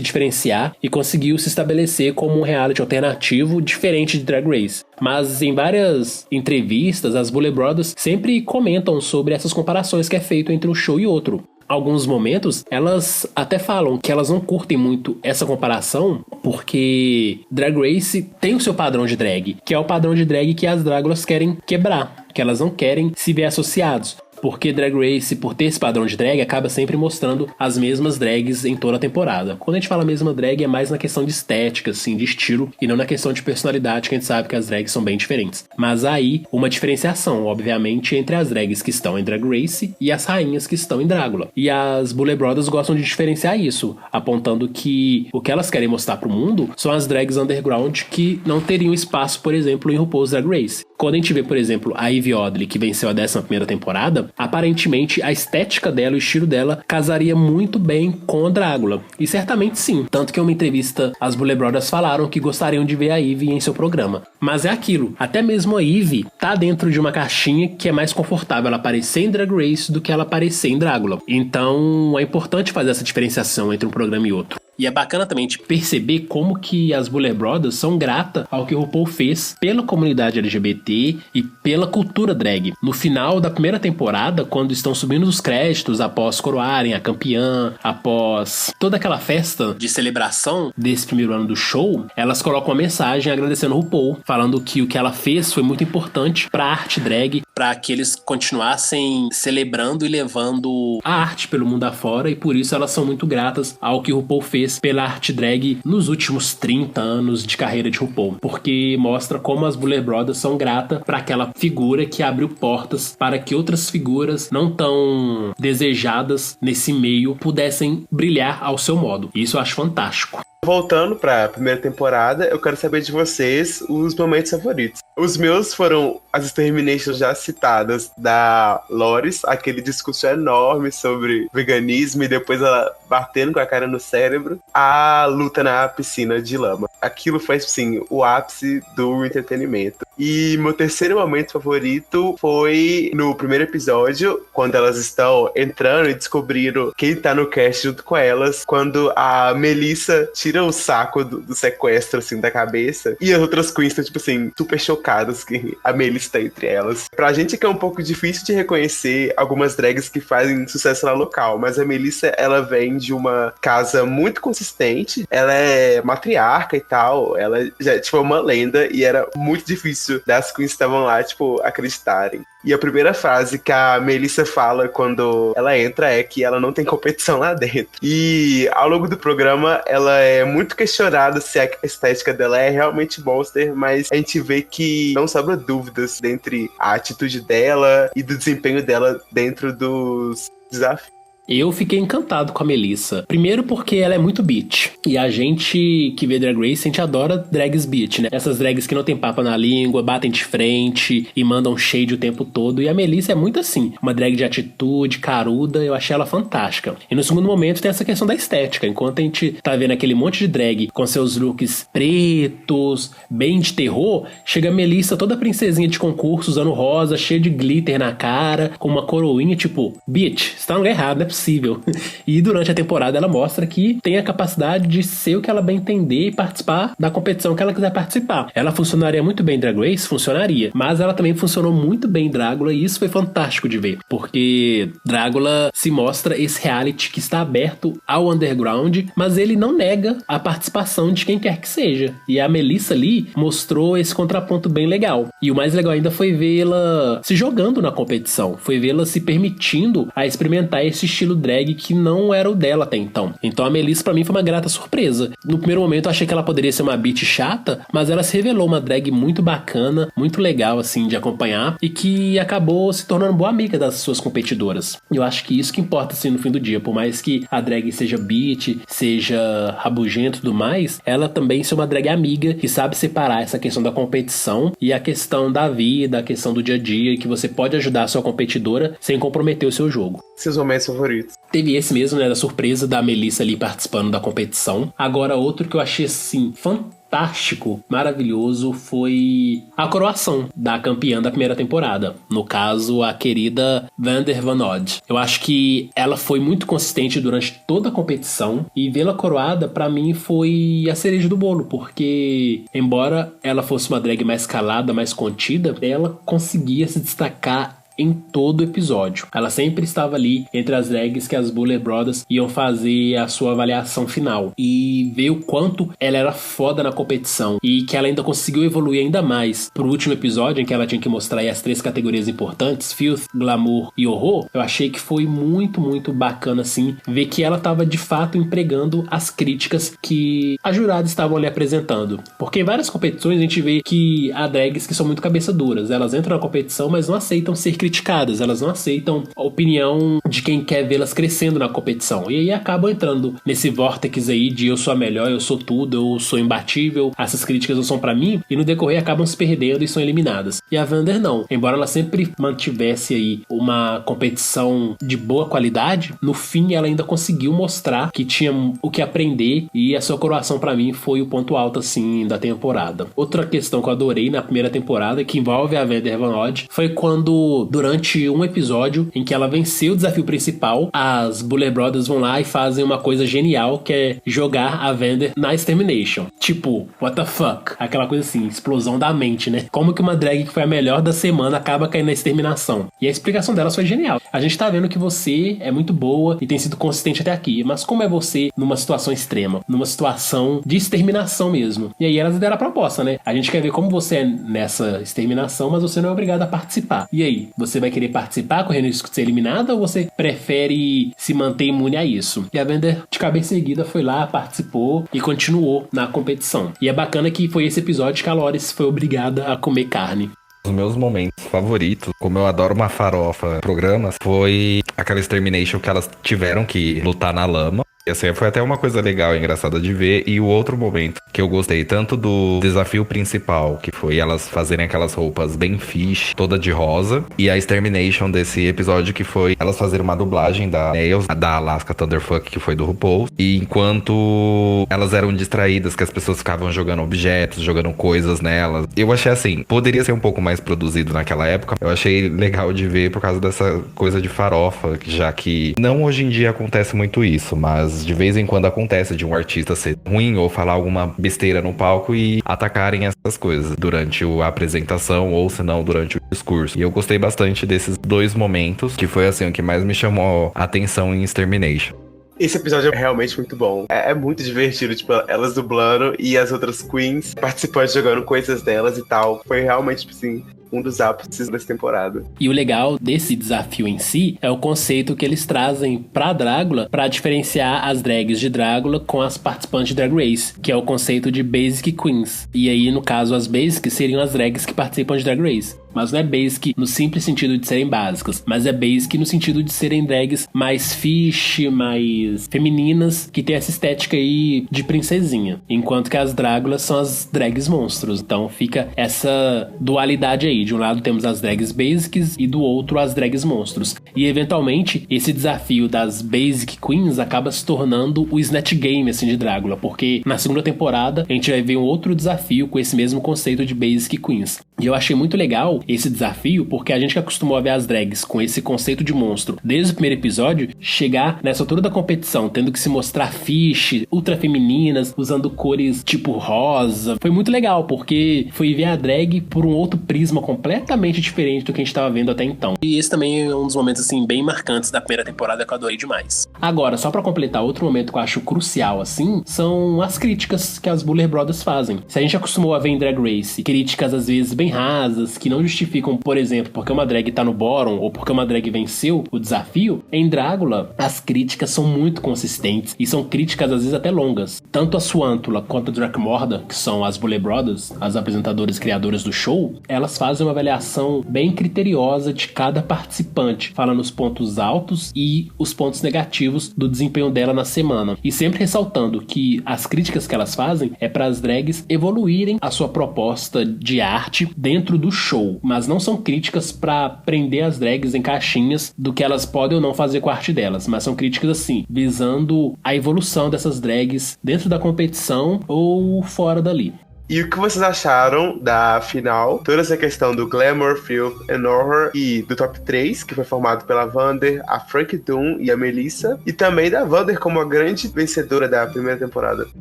diferenciar e conseguiu se estabelecer como um reality alternativo diferente de Drag Race. Mas em várias entrevistas, as Boulet Brothers sempre comentam sobre essas comparações que é feito entre um show e outro. Alguns momentos, elas até falam que elas não curtem muito essa comparação porque Drag Race tem o seu padrão de drag, que é o padrão de drag que as Drágulas querem quebrar, que elas não querem se ver associados. Porque Drag Race, por ter esse padrão de drag, acaba sempre mostrando as mesmas drags em toda a temporada. Quando a gente fala mesma drag, é mais na questão de estética, assim, de estilo, e não na questão de personalidade, que a gente sabe que as drags são bem diferentes. Mas aí, uma diferenciação, obviamente, entre as drags que estão em Drag Race e as rainhas que estão em Dragula. E as Boulet Brothers gostam de diferenciar isso, apontando que o que elas querem mostrar pro mundo são as drags underground que não teriam espaço, por exemplo, em RuPaul's Drag Race. Quando a gente vê, por exemplo, a Yvie Oddly, que venceu a 11ª temporada, aparentemente a estética dela, o estilo dela, casaria muito bem com a Dragula. E certamente sim. Tanto que em uma entrevista, as Boulet Brothers falaram que gostariam de ver a Yvie em seu programa. Mas é aquilo, até mesmo a Yvie tá dentro de uma caixinha que é mais confortável ela aparecer em Drag Race do que ela aparecer em Dragula. Então é importante fazer essa diferenciação entre um programa e outro. E é bacana também de perceber como que as Boulet Brothers são gratas ao que o RuPaul fez pela comunidade LGBT e pela cultura drag. No final da primeira temporada, quando estão subindo os créditos após coroarem a campeã, após toda aquela festa de celebração desse primeiro ano do show, elas colocam uma mensagem agradecendo o RuPaul, falando que o que ela fez foi muito importante para a arte drag, para que eles continuassem celebrando e levando a arte pelo mundo afora, e por isso elas são muito gratas ao que o RuPaul fez pela arte drag nos últimos 30 anos de carreira de RuPaul, porque mostra como as Boulet Brothers são gratas para aquela figura que abriu portas para que outras figuras não tão desejadas nesse meio pudessem brilhar ao seu modo. E isso eu acho fantástico. Voltando pra primeira temporada, eu quero saber de vocês os momentos favoritos. Os meus foram as Exterminations já citadas da Loris, aquele discurso enorme sobre veganismo e depois ela batendo com a cara no cérebro, a luta na piscina de lama. Aquilo foi, assim, o ápice do entretenimento. E meu terceiro momento favorito foi no primeiro episódio, quando elas estão entrando e descobriram quem tá no cast junto com elas, quando a Melissa tira o saco do sequestro, assim, da cabeça, e as outras queens estão, tipo assim, super chocadas que a Melissa tá entre elas. Pra gente que é um pouco difícil de reconhecer algumas drags que fazem sucesso na local, mas a Melissa, ela vem de uma casa muito consistente, ela é matriarca e tal, ela já, tipo, é uma lenda, e era muito difícil das queens que estavam lá, tipo, acreditarem. E a primeira frase que a Melissa fala quando ela entra é que ela não tem competição lá dentro. E ao longo do programa, ela é muito questionada se a estética dela é realmente monster, mas a gente vê que não sobra dúvidas entre a atitude dela e do desempenho dela dentro dos desafios. Eu fiquei encantado com a Melissa. Primeiro porque ela é muito bitch. E a gente que vê Drag Race, a gente adora drags bitch, né? Essas drags que não tem papa na língua, batem de frente e mandam shade o tempo todo. E a Melissa é muito assim. Uma drag de atitude, caruda. Eu achei ela fantástica. E no segundo momento tem essa questão da estética. Enquanto a gente tá vendo aquele monte de drag com seus looks pretos, bem de terror, chega a Melissa toda princesinha de concurso, usando rosa, cheia de glitter na cara, com uma coroinha, tipo, bitch, você tá no lugar errado, né? Possível. E durante a temporada ela mostra que tem a capacidade de ser o que ela bem entender e participar da competição que ela quiser participar. Ela funcionaria muito bem em Drag Race? Funcionaria. Mas ela também funcionou muito bem em Dragula e isso foi fantástico de ver. Porque Dragula se mostra esse reality que está aberto ao underground, mas ele não nega a participação de quem quer que seja. E a Melissa ali mostrou esse contraponto bem legal. E o mais legal ainda foi vê-la se jogando na competição. Foi vê-la se permitindo a experimentar esse estilo estilo drag que não era o dela até então. Então a Melissa pra mim foi uma grata surpresa. No primeiro momento eu achei que ela poderia ser uma bitch chata, mas ela se revelou uma drag muito bacana, muito legal assim de acompanhar e que acabou se tornando boa amiga das suas competidoras. Eu acho que isso que importa assim no fim do dia, por mais que a drag seja bitch, seja rabugento e tudo mais, ela também ser uma drag amiga que sabe separar essa questão da competição e a questão da vida, a questão do dia a dia, e que você pode ajudar a sua competidora sem comprometer o seu jogo. Seus momentos favoritos? Teve esse mesmo, né, da surpresa da Melissa ali participando da competição. Agora outro que eu achei assim fantástico, maravilhoso, foi a coroação da campeã da primeira temporada. No caso, a querida Vander Van Odd. Eu acho que ela foi muito consistente durante toda a competição e vê-la coroada, pra mim, foi a cereja do bolo, porque embora ela fosse uma drag mais calada, mais contida, ela conseguia se destacar em todo episódio. Ela sempre estava ali entre as drags que as Buller Brothers iam fazer a sua avaliação final. E ver o quanto ela era foda na competição e que ela ainda conseguiu evoluir ainda mais pro último episódio, em que ela tinha que mostrar aí as 3 categorias importantes, Filth, Glamour e Horror. Eu achei que foi muito, muito bacana assim, ver que ela estava de fato empregando as críticas que as juradas estavam ali apresentando. Porque em várias competições a gente vê que há drags que são muito cabeça duras. Elas entram na competição, mas não aceitam ser criticadas, elas não aceitam a opinião de quem quer vê-las crescendo na competição, e aí acabam entrando nesse vórtex aí de eu sou a melhor, eu sou tudo, eu sou imbatível, essas críticas não são pra mim, e no decorrer acabam se perdendo e são eliminadas. E a Vander não, embora ela sempre mantivesse aí uma competição de boa qualidade, no fim ela ainda conseguiu mostrar que tinha o que aprender, e a sua coroação pra mim foi o ponto alto assim da temporada. Outra questão que eu adorei na primeira temporada, que envolve a Vander Van Odd, foi quando durante um episódio em que ela venceu o desafio principal, as Buller Brothers vão lá e fazem uma coisa genial, que é jogar a Vander na Extermination. Tipo, what the fuck? Aquela coisa assim, explosão da mente, né? Como que uma drag que foi a melhor da semana acaba caindo na exterminação? E a explicação delas foi genial. A gente tá vendo que você é muito boa e tem sido consistente até aqui, mas como é você numa situação extrema? Numa situação de exterminação mesmo. E aí elas deram a proposta, né? A gente quer ver como você é nessa exterminação, mas você não é obrigado a participar. E aí? Você vai querer participar correndo risco de ser eliminada ou você prefere se manter imune a isso? E a Vander, de cabeça erguida, foi lá, participou e continuou na competição. E é bacana que foi esse episódio que a Loris foi obrigada a comer carne. Os meus momentos favoritos, como eu adoro uma farofa programas, foi aquela Extermination que elas tiveram que lutar na lama. E assim, foi até uma coisa legal e engraçada de ver. E o outro momento que eu gostei tanto do desafio principal, que foi elas fazerem aquelas roupas bem fish, toda de rosa, e a Extermination desse episódio, que foi elas fazerem uma dublagem da Nails, da Alaska Thunderfuck, que foi do RuPaul. E enquanto elas eram distraídas, que as pessoas ficavam jogando objetos, jogando coisas nelas, eu achei assim, poderia ser um pouco mais produzido naquela época. Eu achei legal de ver por causa dessa coisa de farofa, já que não hoje em dia acontece muito isso, mas de vez em quando acontece de um artista ser ruim ou falar alguma besteira no palco e atacarem essas coisas durante a apresentação ou se não durante o discurso. E eu gostei bastante desses 2 momentos, que foi assim o que mais me chamou a atenção em Extermination. Esse episódio é realmente muito bom. É muito divertido, tipo, elas dublando e as outras queens participantes jogando coisas delas e tal. Foi realmente, tipo assim, um dos ápices dessa temporada. E o legal desse desafio em si é o conceito que eles trazem pra Drácula pra diferenciar as drags de Drácula com as participantes de Drag Race, que é o conceito de Basic Queens. E aí, no caso, as Basic seriam as drags que participam de Drag Race. Mas não é basic no simples sentido de serem básicas, mas é basic no sentido de serem drags mais fish, mais femininas, que tem essa estética aí de princesinha. Enquanto que as Dráculas são as drags monstros. Então fica essa dualidade aí. De um lado temos as drags basics e do outro as drags monstros. E eventualmente esse desafio das Basic Queens acaba se tornando o Snatch Game assim, de Drácula, porque na segunda temporada a gente vai ver um outro desafio com esse mesmo conceito de Basic Queens. E eu achei muito legal esse desafio, porque a gente que acostumou a ver as drags com esse conceito de monstro desde o primeiro episódio, chegar nessa altura da competição, tendo que se mostrar fish, ultra femininas, usando cores tipo rosa, foi muito legal, porque foi ver a drag por um outro prisma completamente diferente do que a gente estava vendo até então. E esse também é um dos momentos, assim, bem marcantes da primeira temporada que eu adorei demais. Agora, só pra completar outro momento que eu acho crucial, assim, são as críticas que as Buller Brothers fazem. Se a gente acostumou a ver em Drag Race críticas às vezes bem rasas, que não justificam, por exemplo, porque uma drag tá no bottom ou porque uma drag venceu o desafio, em Drácula as críticas são muito consistentes e são críticas às vezes até longas. Tanto a Suântula quanto a Dracmorda, que são as Buller Brothers, as apresentadoras e criadoras do show, elas fazem uma avaliação bem criteriosa de cada participante, falando os pontos altos e os pontos negativos do desempenho dela na semana. E sempre ressaltando que as críticas que elas fazem é para as drags evoluírem a sua proposta de arte dentro do show, mas não são críticas para prender as drags em caixinhas do que elas podem ou não fazer com a arte delas, mas são críticas assim, visando a evolução dessas drags dentro da competição ou fora dali. E o que vocês acharam da final? Toda essa questão do Glamour, Filth and Horror e do top 3, que foi formado pela Vander, a Frankie Doom e a Melissa. E também da Vander como a grande vencedora da primeira temporada.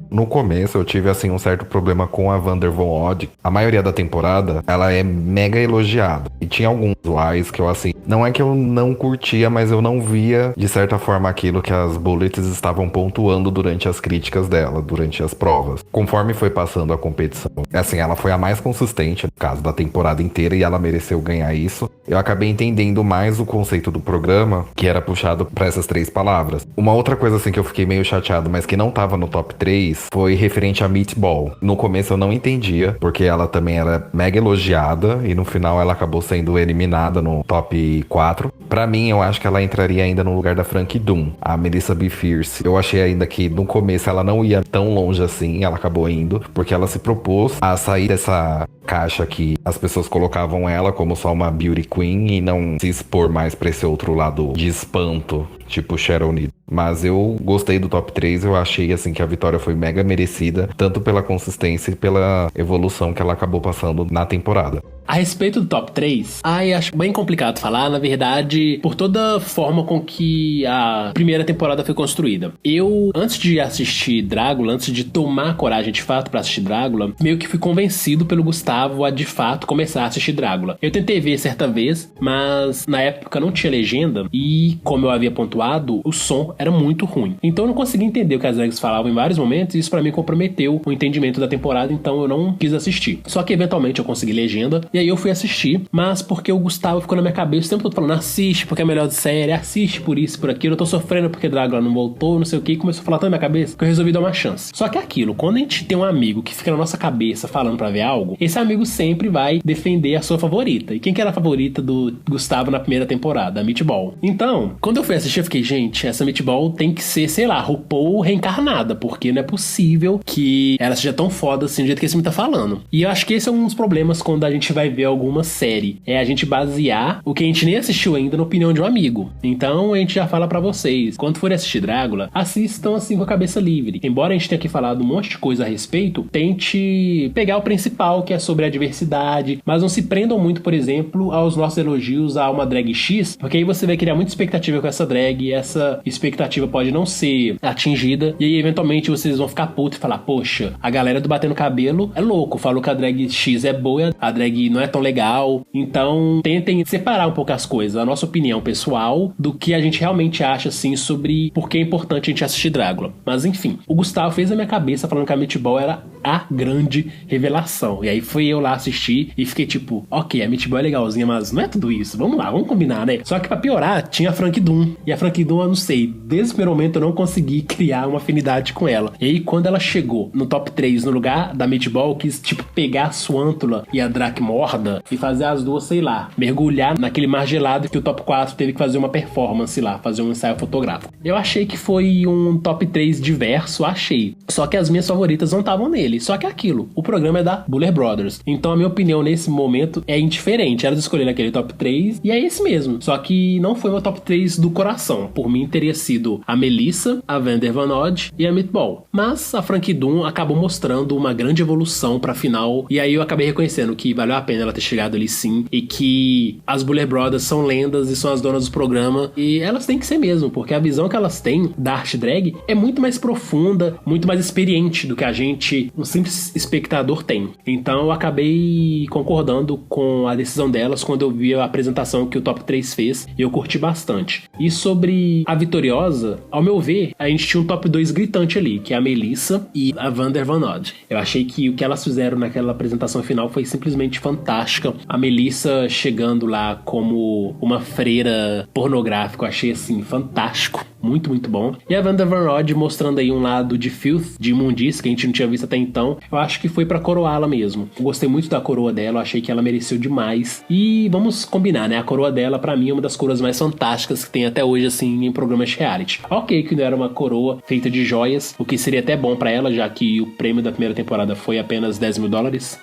No começo eu tive assim um certo problema com a Vander Von Odd. A maioria da temporada ela é mega elogiada. E tinha alguns lies que eu assim, não é que eu não curtia, mas eu não via de certa forma aquilo que as Bullets estavam pontuando durante as críticas dela, durante as provas. Conforme foi passando a competição, assim, ela foi a mais consistente no caso da temporada inteira e ela mereceu ganhar isso. Eu acabei entendendo mais o conceito do programa, que era puxado pra essas 3 palavras. Uma outra coisa assim que eu fiquei meio chateado, mas que não tava no top 3, foi referente a Meatball. No começo eu não entendia, porque ela também era mega elogiada e no final ela acabou sendo eliminada no top 4. Pra mim, eu acho que ela entraria ainda no lugar da Frankie Doom, a Melissa B. Fierce. Eu achei ainda que no começo ela não ia tão longe assim, ela acabou indo, porque ela se propôs a sair dessa caixa que as pessoas colocavam ela como só uma beauty queen e não se expor mais pra esse outro lado de espanto, tipo Sharon Needles. Mas eu gostei do top 3, eu achei assim que a vitória foi mega merecida, tanto pela consistência e pela evolução que ela acabou passando na temporada. A respeito do top 3, acho bem complicado falar, na verdade, por toda a forma com que a primeira temporada foi construída. Eu, antes de assistir Drácula, antes de tomar coragem de fato pra assistir Drácula, meio que fui convencido pelo Gustavo a de fato começar a assistir Drácula. Eu tentei ver certa vez, mas na época não tinha legenda e, como eu havia pontuado, o som era muito ruim. Então eu não conseguia entender o que as drags falavam em vários momentos e isso pra mim comprometeu o entendimento da temporada, então eu não quis assistir. Só que eventualmente eu consegui legenda e aí eu fui assistir, mas porque o Gustavo ficou na minha cabeça o tempo todo falando, assiste porque é melhor de série, assiste por isso, por aquilo, eu tô sofrendo porque Drácula não voltou, não sei o que, e começou a falar tanto na minha cabeça que eu resolvi dar uma chance. Só que é aquilo, quando a gente tem um amigo que fica na nossa cabeça falando pra ver algo, esse amigo sempre vai defender a sua favorita. E quem que era a favorita do Gustavo na primeira temporada? A Meatball. Então, quando eu fui assistir, eu fiquei, gente, essa Meatball tem que ser, sei lá, RuPaul reencarnada, porque não é possível que ela seja tão foda assim do jeito que esse me tá falando. E eu acho que esse é um dos problemas quando a gente vai ver alguma série. É a gente basear o que a gente nem assistiu ainda na opinião de um amigo. Então a gente já fala pra vocês, quando forem assistir Drácula, assistam assim com a cabeça livre. Embora a gente tenha aqui falado um monte de coisa a respeito, tente pegar o principal, que é sobre a diversidade, mas não se prendam muito, por exemplo, aos nossos elogios a uma drag X, porque aí você vai criar muita expectativa com essa drag e essa expectativa pode não ser atingida, e aí eventualmente vocês vão ficar putos e falar, poxa, a galera do Batendo Cabelo é louco, falou que a drag X é boa, a drag não é tão legal. Então tentem separar um pouco as coisas, a nossa opinião pessoal do que a gente realmente acha assim sobre por que é importante a gente assistir Drácula. Mas enfim, o Gustavo fez a minha cabeça falando que a Meatball era a grande revelação, e aí fui eu lá assistir e fiquei tipo, ok, a Meatball é legalzinha, mas não é tudo isso, vamos lá, vamos combinar, né? Só que pra piorar, tinha a Frankie Doom, e a Frankie Doom eu não sei, desde o primeiro momento eu não consegui criar uma afinidade com ela. E aí quando ela chegou no top 3 no lugar da Meatball, eu quis tipo pegar a Suântula e a Dracmorda e fazer as duas, sei lá, mergulhar naquele mar gelado que o top 4 teve que fazer uma performance lá, fazer um ensaio fotográfico. Eu achei que foi um top 3 diverso, achei. Só que as minhas favoritas não estavam nele. Só que é aquilo, o programa é da Buller Brothers. Então a minha opinião nesse momento é indiferente. Elas escolheram aquele top 3 e é esse mesmo. Só que não foi meu top 3 do coração. Por mim teria sido a Melissa, a Vander Van Odd e a Meatball. Mas a Frankie Doom acabou mostrando uma grande evolução pra final. E aí eu acabei reconhecendo que valeu a pena ela ter chegado ali sim. E que as Buller Brothers são lendas e são as donas do programa. E elas têm que ser mesmo, porque a visão que elas têm da arte drag é muito mais profunda, muito mais experiente do que a gente, um simples espectador, tem. Então eu acabei concordando com a decisão delas quando eu vi a apresentação que o top 3 fez. E eu curti bastante. E sobre a vitoriosa, maravilhosa, ao meu ver, a gente tinha um top 2 gritante ali, que é a Melissa e a Vander Van Odd. Eu achei que o que elas fizeram naquela apresentação final foi simplesmente fantástica. A Melissa chegando lá como uma freira pornográfica, eu achei assim, fantástico. Muito, muito bom. E a Vander Van Odd mostrando aí um lado de filth, de imundície, que a gente não tinha visto até então. Eu acho que foi pra coroá-la mesmo. Eu gostei muito da coroa dela, eu achei que ela mereceu demais. E vamos combinar, né? A coroa dela, pra mim, é uma das coroas mais fantásticas que tem até hoje, assim, em programas de reality. Ok, que não era uma coroa feita de joias, o que seria até bom pra ela, já que o prêmio da primeira temporada foi apenas $10 mil.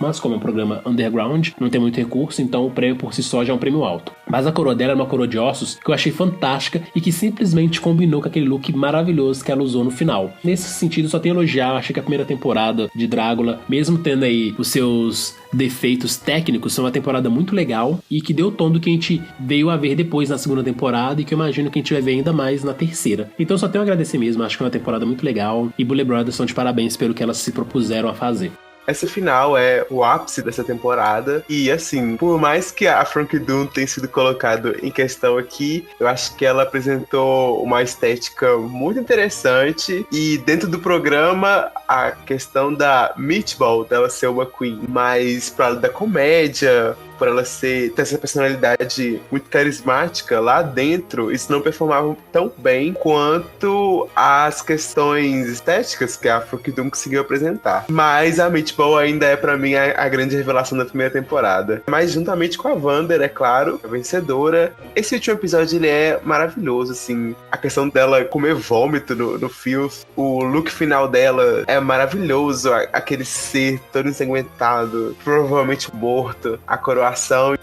Mas como é um programa underground, não tem muito recurso, então o prêmio por si só já é um prêmio alto. Mas a coroa dela é uma coroa de ossos que eu achei fantástica e que simplesmente combinou com aquele look maravilhoso que ela usou no final. Nesse sentido, só tenho a elogiar. Eu achei que a primeira temporada de Drácula, mesmo tendo aí os seus defeitos técnicos, foi uma temporada muito legal e que deu o tom do que a gente veio a ver depois na segunda temporada e que eu imagino que a gente vai ver ainda mais na terceira. Então só tenho a agradecer mesmo, acho que é uma temporada muito legal e Blues Brothers são de parabéns pelo que elas se propuseram a fazer. Essa final é o ápice dessa temporada. E assim, por mais que a Frankie Dunne tenha sido colocado em questão aqui, eu acho que ela apresentou uma estética muito interessante. E dentro do programa, a questão da Meatball, dela ser uma queen mais pra da comédia, por ela ter essa personalidade muito carismática lá dentro, isso não performava tão bem quanto as questões estéticas que a Frankie Dunne conseguiu apresentar. Mas a Meatball ainda é pra mim a grande revelação da primeira temporada. Mas juntamente com a Vander, é claro, a vencedora. Esse último episódio ele é maravilhoso, assim. A questão dela comer vômito no filth, o look final dela é maravilhoso, aquele ser todo ensanguentado, provavelmente morto, a coroação.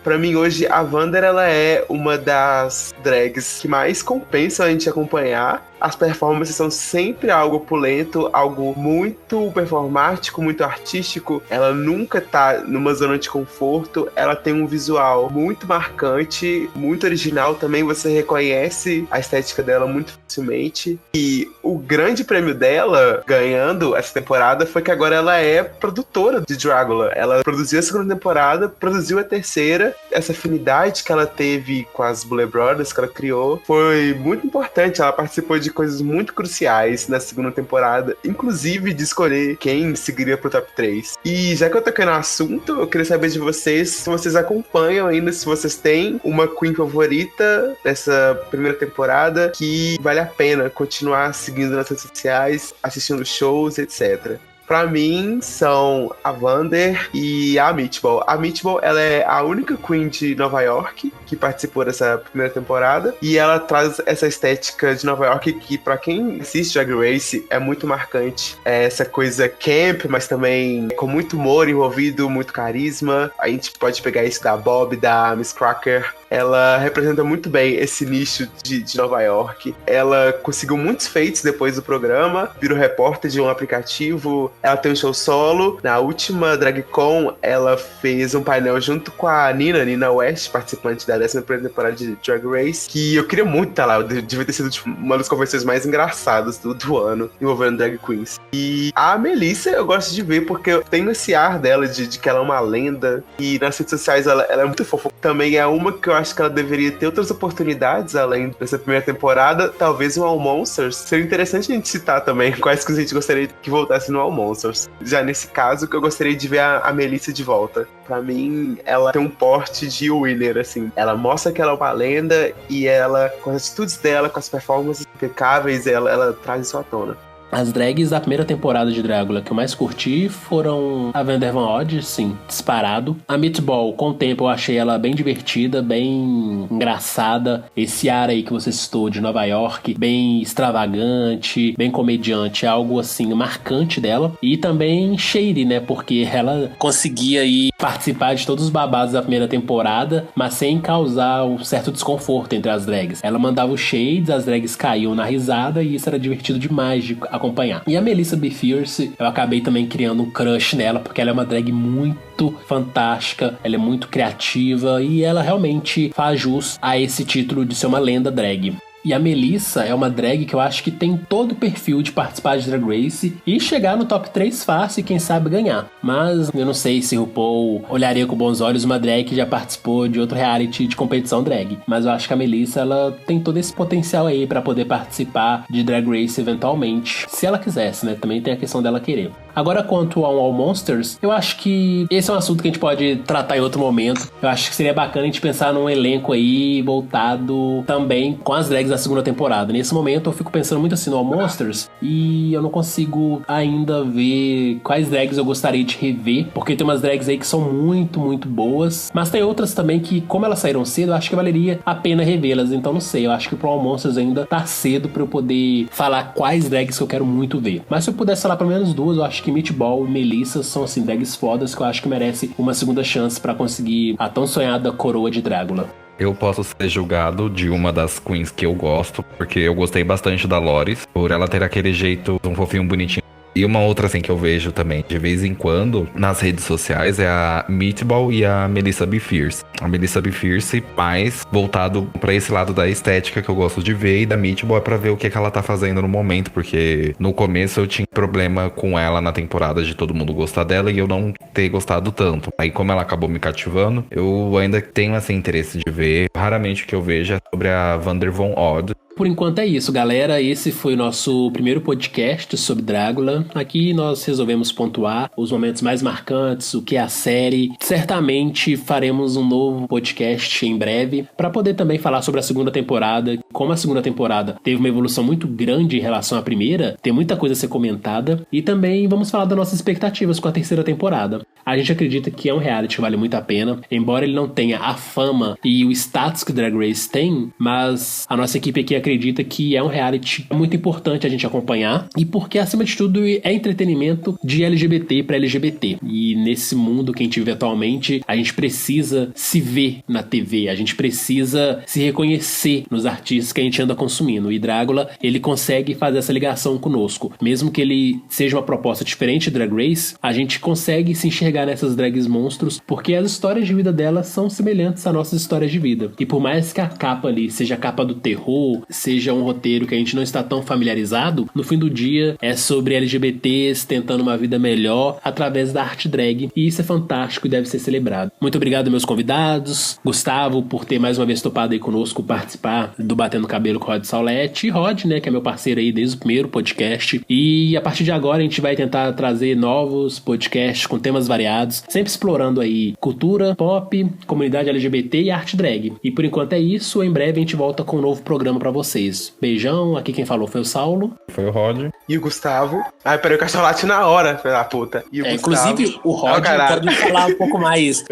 Pra mim hoje a Vander ela é uma das drags que mais compensam a gente acompanhar. As performances são sempre algo opulento, algo muito performático, muito artístico. Ela nunca tá numa zona de conforto. Ela tem um visual muito marcante, muito original também. Você reconhece a estética dela muito facilmente. E o grande prêmio dela, ganhando essa temporada, foi que agora ela é produtora de Drácula. Ela produziu a segunda temporada, produziu a terceira. Essa afinidade que ela teve com as Blues Brothers, que ela criou, foi muito importante. Ela participou de coisas muito cruciais na segunda temporada, inclusive de escolher quem seguiria pro top 3. E já que eu toquei no assunto, eu queria saber de vocês se vocês acompanham ainda, se vocês têm uma queen favorita dessa primeira temporada que vale a pena continuar seguindo nas redes sociais, assistindo shows, etc. Pra mim, são a Vander e a Meatball. A Meatball, ela é a única queen de Nova York que participou dessa primeira temporada. E ela traz essa estética de Nova York que, pra quem assiste Drag Race, é muito marcante. É essa coisa camp, mas também com muito humor envolvido, muito carisma. A gente pode pegar isso da Bob, da Miss Cracker. Ela representa muito bem esse nicho de Nova York. Ela conseguiu muitos feitos depois do programa, virou repórter de um aplicativo. Ela tem um show solo. Na última DragCon, ela fez um painel junto com a Nina West, participante da 11ª temporada de Drag Race, que eu queria muito estar lá. Devia ter sido tipo, uma das convenções mais engraçadas do ano, envolvendo drag queens. E a Melissa eu gosto de ver porque eu tenho esse ar dela de que ela é uma lenda. E nas redes sociais ela é muito fofa. Também é uma que eu acho que ela deveria ter outras oportunidades além dessa primeira temporada. Talvez um All Monsters. Seria interessante a gente citar também quais que a gente gostaria que voltasse no All Monsters. Já nesse caso, que eu gostaria de ver a Melissa de volta. Pra mim, ela tem um porte de winner, assim. Ela mostra que ela é uma lenda e ela, com as atitudes dela, com as performances impecáveis, ela traz isso à tona. As drags da primeira temporada de Drácula que eu mais curti foram a Vander Van Odd, sim, disparado. A Meatball, com o tempo, eu achei ela bem divertida, bem engraçada. Esse ar aí que você citou de Nova York, bem extravagante, bem comediante, algo assim marcante dela. E também shady, né? Porque ela conseguia aí participar de todos os babados da primeira temporada, mas sem causar um certo desconforto entre as drags. Ela mandava os shades, as drags caíam na risada e isso era divertido demais de acompanhar. E a Melissa B. Fierce, eu acabei também criando um crush nela, porque ela é uma drag muito fantástica, ela é muito criativa e ela realmente faz jus a esse título de ser uma lenda drag. E a Melissa é uma drag que eu acho que tem todo o perfil de participar de Drag Race e chegar no top 3 fácil e quem sabe ganhar. Mas eu não sei se o RuPaul olharia com bons olhos uma drag que já participou de outro reality de competição drag. Mas eu acho que a Melissa, ela tem todo esse potencial aí pra poder participar de Drag Race eventualmente. Se ela quisesse, né? Também tem a questão dela querer. Agora, quanto ao All Monsters, eu acho que esse é um assunto que a gente pode tratar em outro momento. Eu acho que seria bacana a gente pensar num elenco aí voltado também com as drags da segunda temporada. Nesse momento, eu fico pensando muito assim no All Monsters e eu não consigo ainda ver quais drags eu gostaria de rever, porque tem umas drags aí que são muito, muito boas, mas tem outras também que, como elas saíram cedo, eu acho que valeria a pena revê-las. Então, não sei, eu acho que pro All Monsters ainda tá cedo pra eu poder falar quais drags que eu quero muito ver. Mas se eu pudesse falar pelo menos duas, eu acho que Meatball e Melissa são, assim, drags fodas que eu acho que merece uma segunda chance pra conseguir a tão sonhada coroa de Drácula. Eu posso ser julgado de uma das queens que eu gosto, porque eu gostei bastante da Loris, por ela ter aquele jeito, um fofinho bonitinho. E uma outra, assim, que eu vejo também, de vez em quando, nas redes sociais, é a Meatball e a Melissa B. Fierce. A Melissa B. Fierce mais voltado pra esse lado da estética que eu gosto de ver, e da Meatball é pra ver o que ela tá fazendo no momento, porque no começo eu tinha problema com ela na temporada de todo mundo gostar dela e eu não ter gostado tanto. Aí como ela acabou me cativando, eu ainda tenho, assim, interesse de ver. Raramente o que eu vejo é sobre a Vander Von Odd. Por enquanto é isso, galera. Esse foi o nosso primeiro podcast sobre Drácula. Aqui nós resolvemos pontuar os momentos mais marcantes, o que é a série. Certamente faremos um novo podcast em breve para poder também falar sobre a segunda temporada. Como a segunda temporada teve uma evolução muito grande em relação à primeira, tem muita coisa a ser comentada. E também vamos falar das nossas expectativas com a terceira temporada. A gente acredita que é um reality que vale muito a pena, embora ele não tenha a fama e o status que Drag Race tem, mas a nossa equipe aqui acredita que é um reality muito importante a gente acompanhar, e porque, acima de tudo, é entretenimento de LGBT para LGBT. E nesse mundo que a gente vive atualmente, a gente precisa se ver na TV, a gente precisa se reconhecer nos artistas que a gente anda consumindo. E Drácula, ele consegue fazer essa ligação conosco. Mesmo que ele seja uma proposta diferente de Drag Race, a gente consegue se enxergar nessas drags monstros, porque as histórias de vida delas são semelhantes às nossas histórias de vida. E por mais que a capa ali seja a capa do terror, seja um roteiro que a gente não está tão familiarizado, no fim do dia é sobre LGBTs tentando uma vida melhor através da arte drag, e isso é fantástico e deve ser celebrado. Muito obrigado, meus convidados, Gustavo, por ter mais uma vez topado aí conosco participar do Batendo Cabelo com o Rod Saulete, e Rod, né, que é meu parceiro aí desde o primeiro podcast, e a partir de agora a gente vai tentar trazer novos podcasts com temas variados, sempre explorando aí cultura, pop, comunidade LGBT e arte drag. E por enquanto é isso, em breve a gente volta com um novo programa pra vocês. Beijão, aqui quem falou foi o Saulo. Foi o Rod. E o Gustavo. Ai, peraí, o Caçolate na hora, filha da puta. E o Gustavo. Inclusive, o Rod pode falar um pouco mais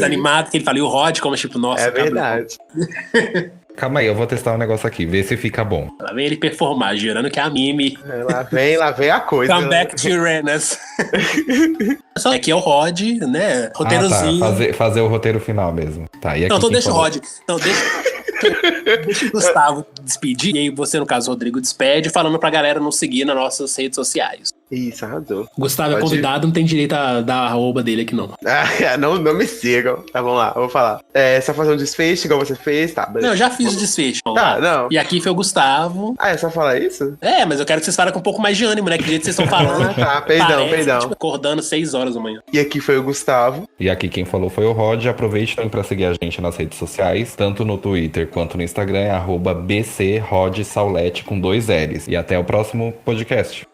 animado, que ele fala, e o Rod, como tipo, nossa. É verdade. Calma aí, eu vou testar um negócio aqui, ver se fica bom. Lá vem ele performar, gerando que é a Mimi. Lá vem a coisa. Come back to Uranus. Só aqui é o Rod, né? Roteirozinho. Tá. Fazer o roteiro final mesmo. Tá, e aqui então deixa o Rod. Então deixa o Gustavo despedir. E aí você, no caso, Rodrigo, despede, falando pra galera nos seguir nas nossas redes sociais. Isso, arrasou. Gustavo é convidado, não tem direito a dar a arroba dele aqui, não. Não me sigam. Tá, vamos lá, eu vou falar. Só fazer um desfecho, igual você fez, tá? Não, eu já fiz o desfecho. Tá, não. E aqui foi o Gustavo. É só falar isso? Mas eu quero que vocês falem com um pouco mais de ânimo, né? Que jeito vocês estão falando. Tá, perdão. Tipo, acordando 6 horas da manhã. E aqui foi o Gustavo. E aqui quem falou foi o Rod. Aproveite também pra seguir a gente nas redes sociais, tanto no Twitter quanto no Instagram, @BCRodSaulete com 2 L's. E até o próximo podcast.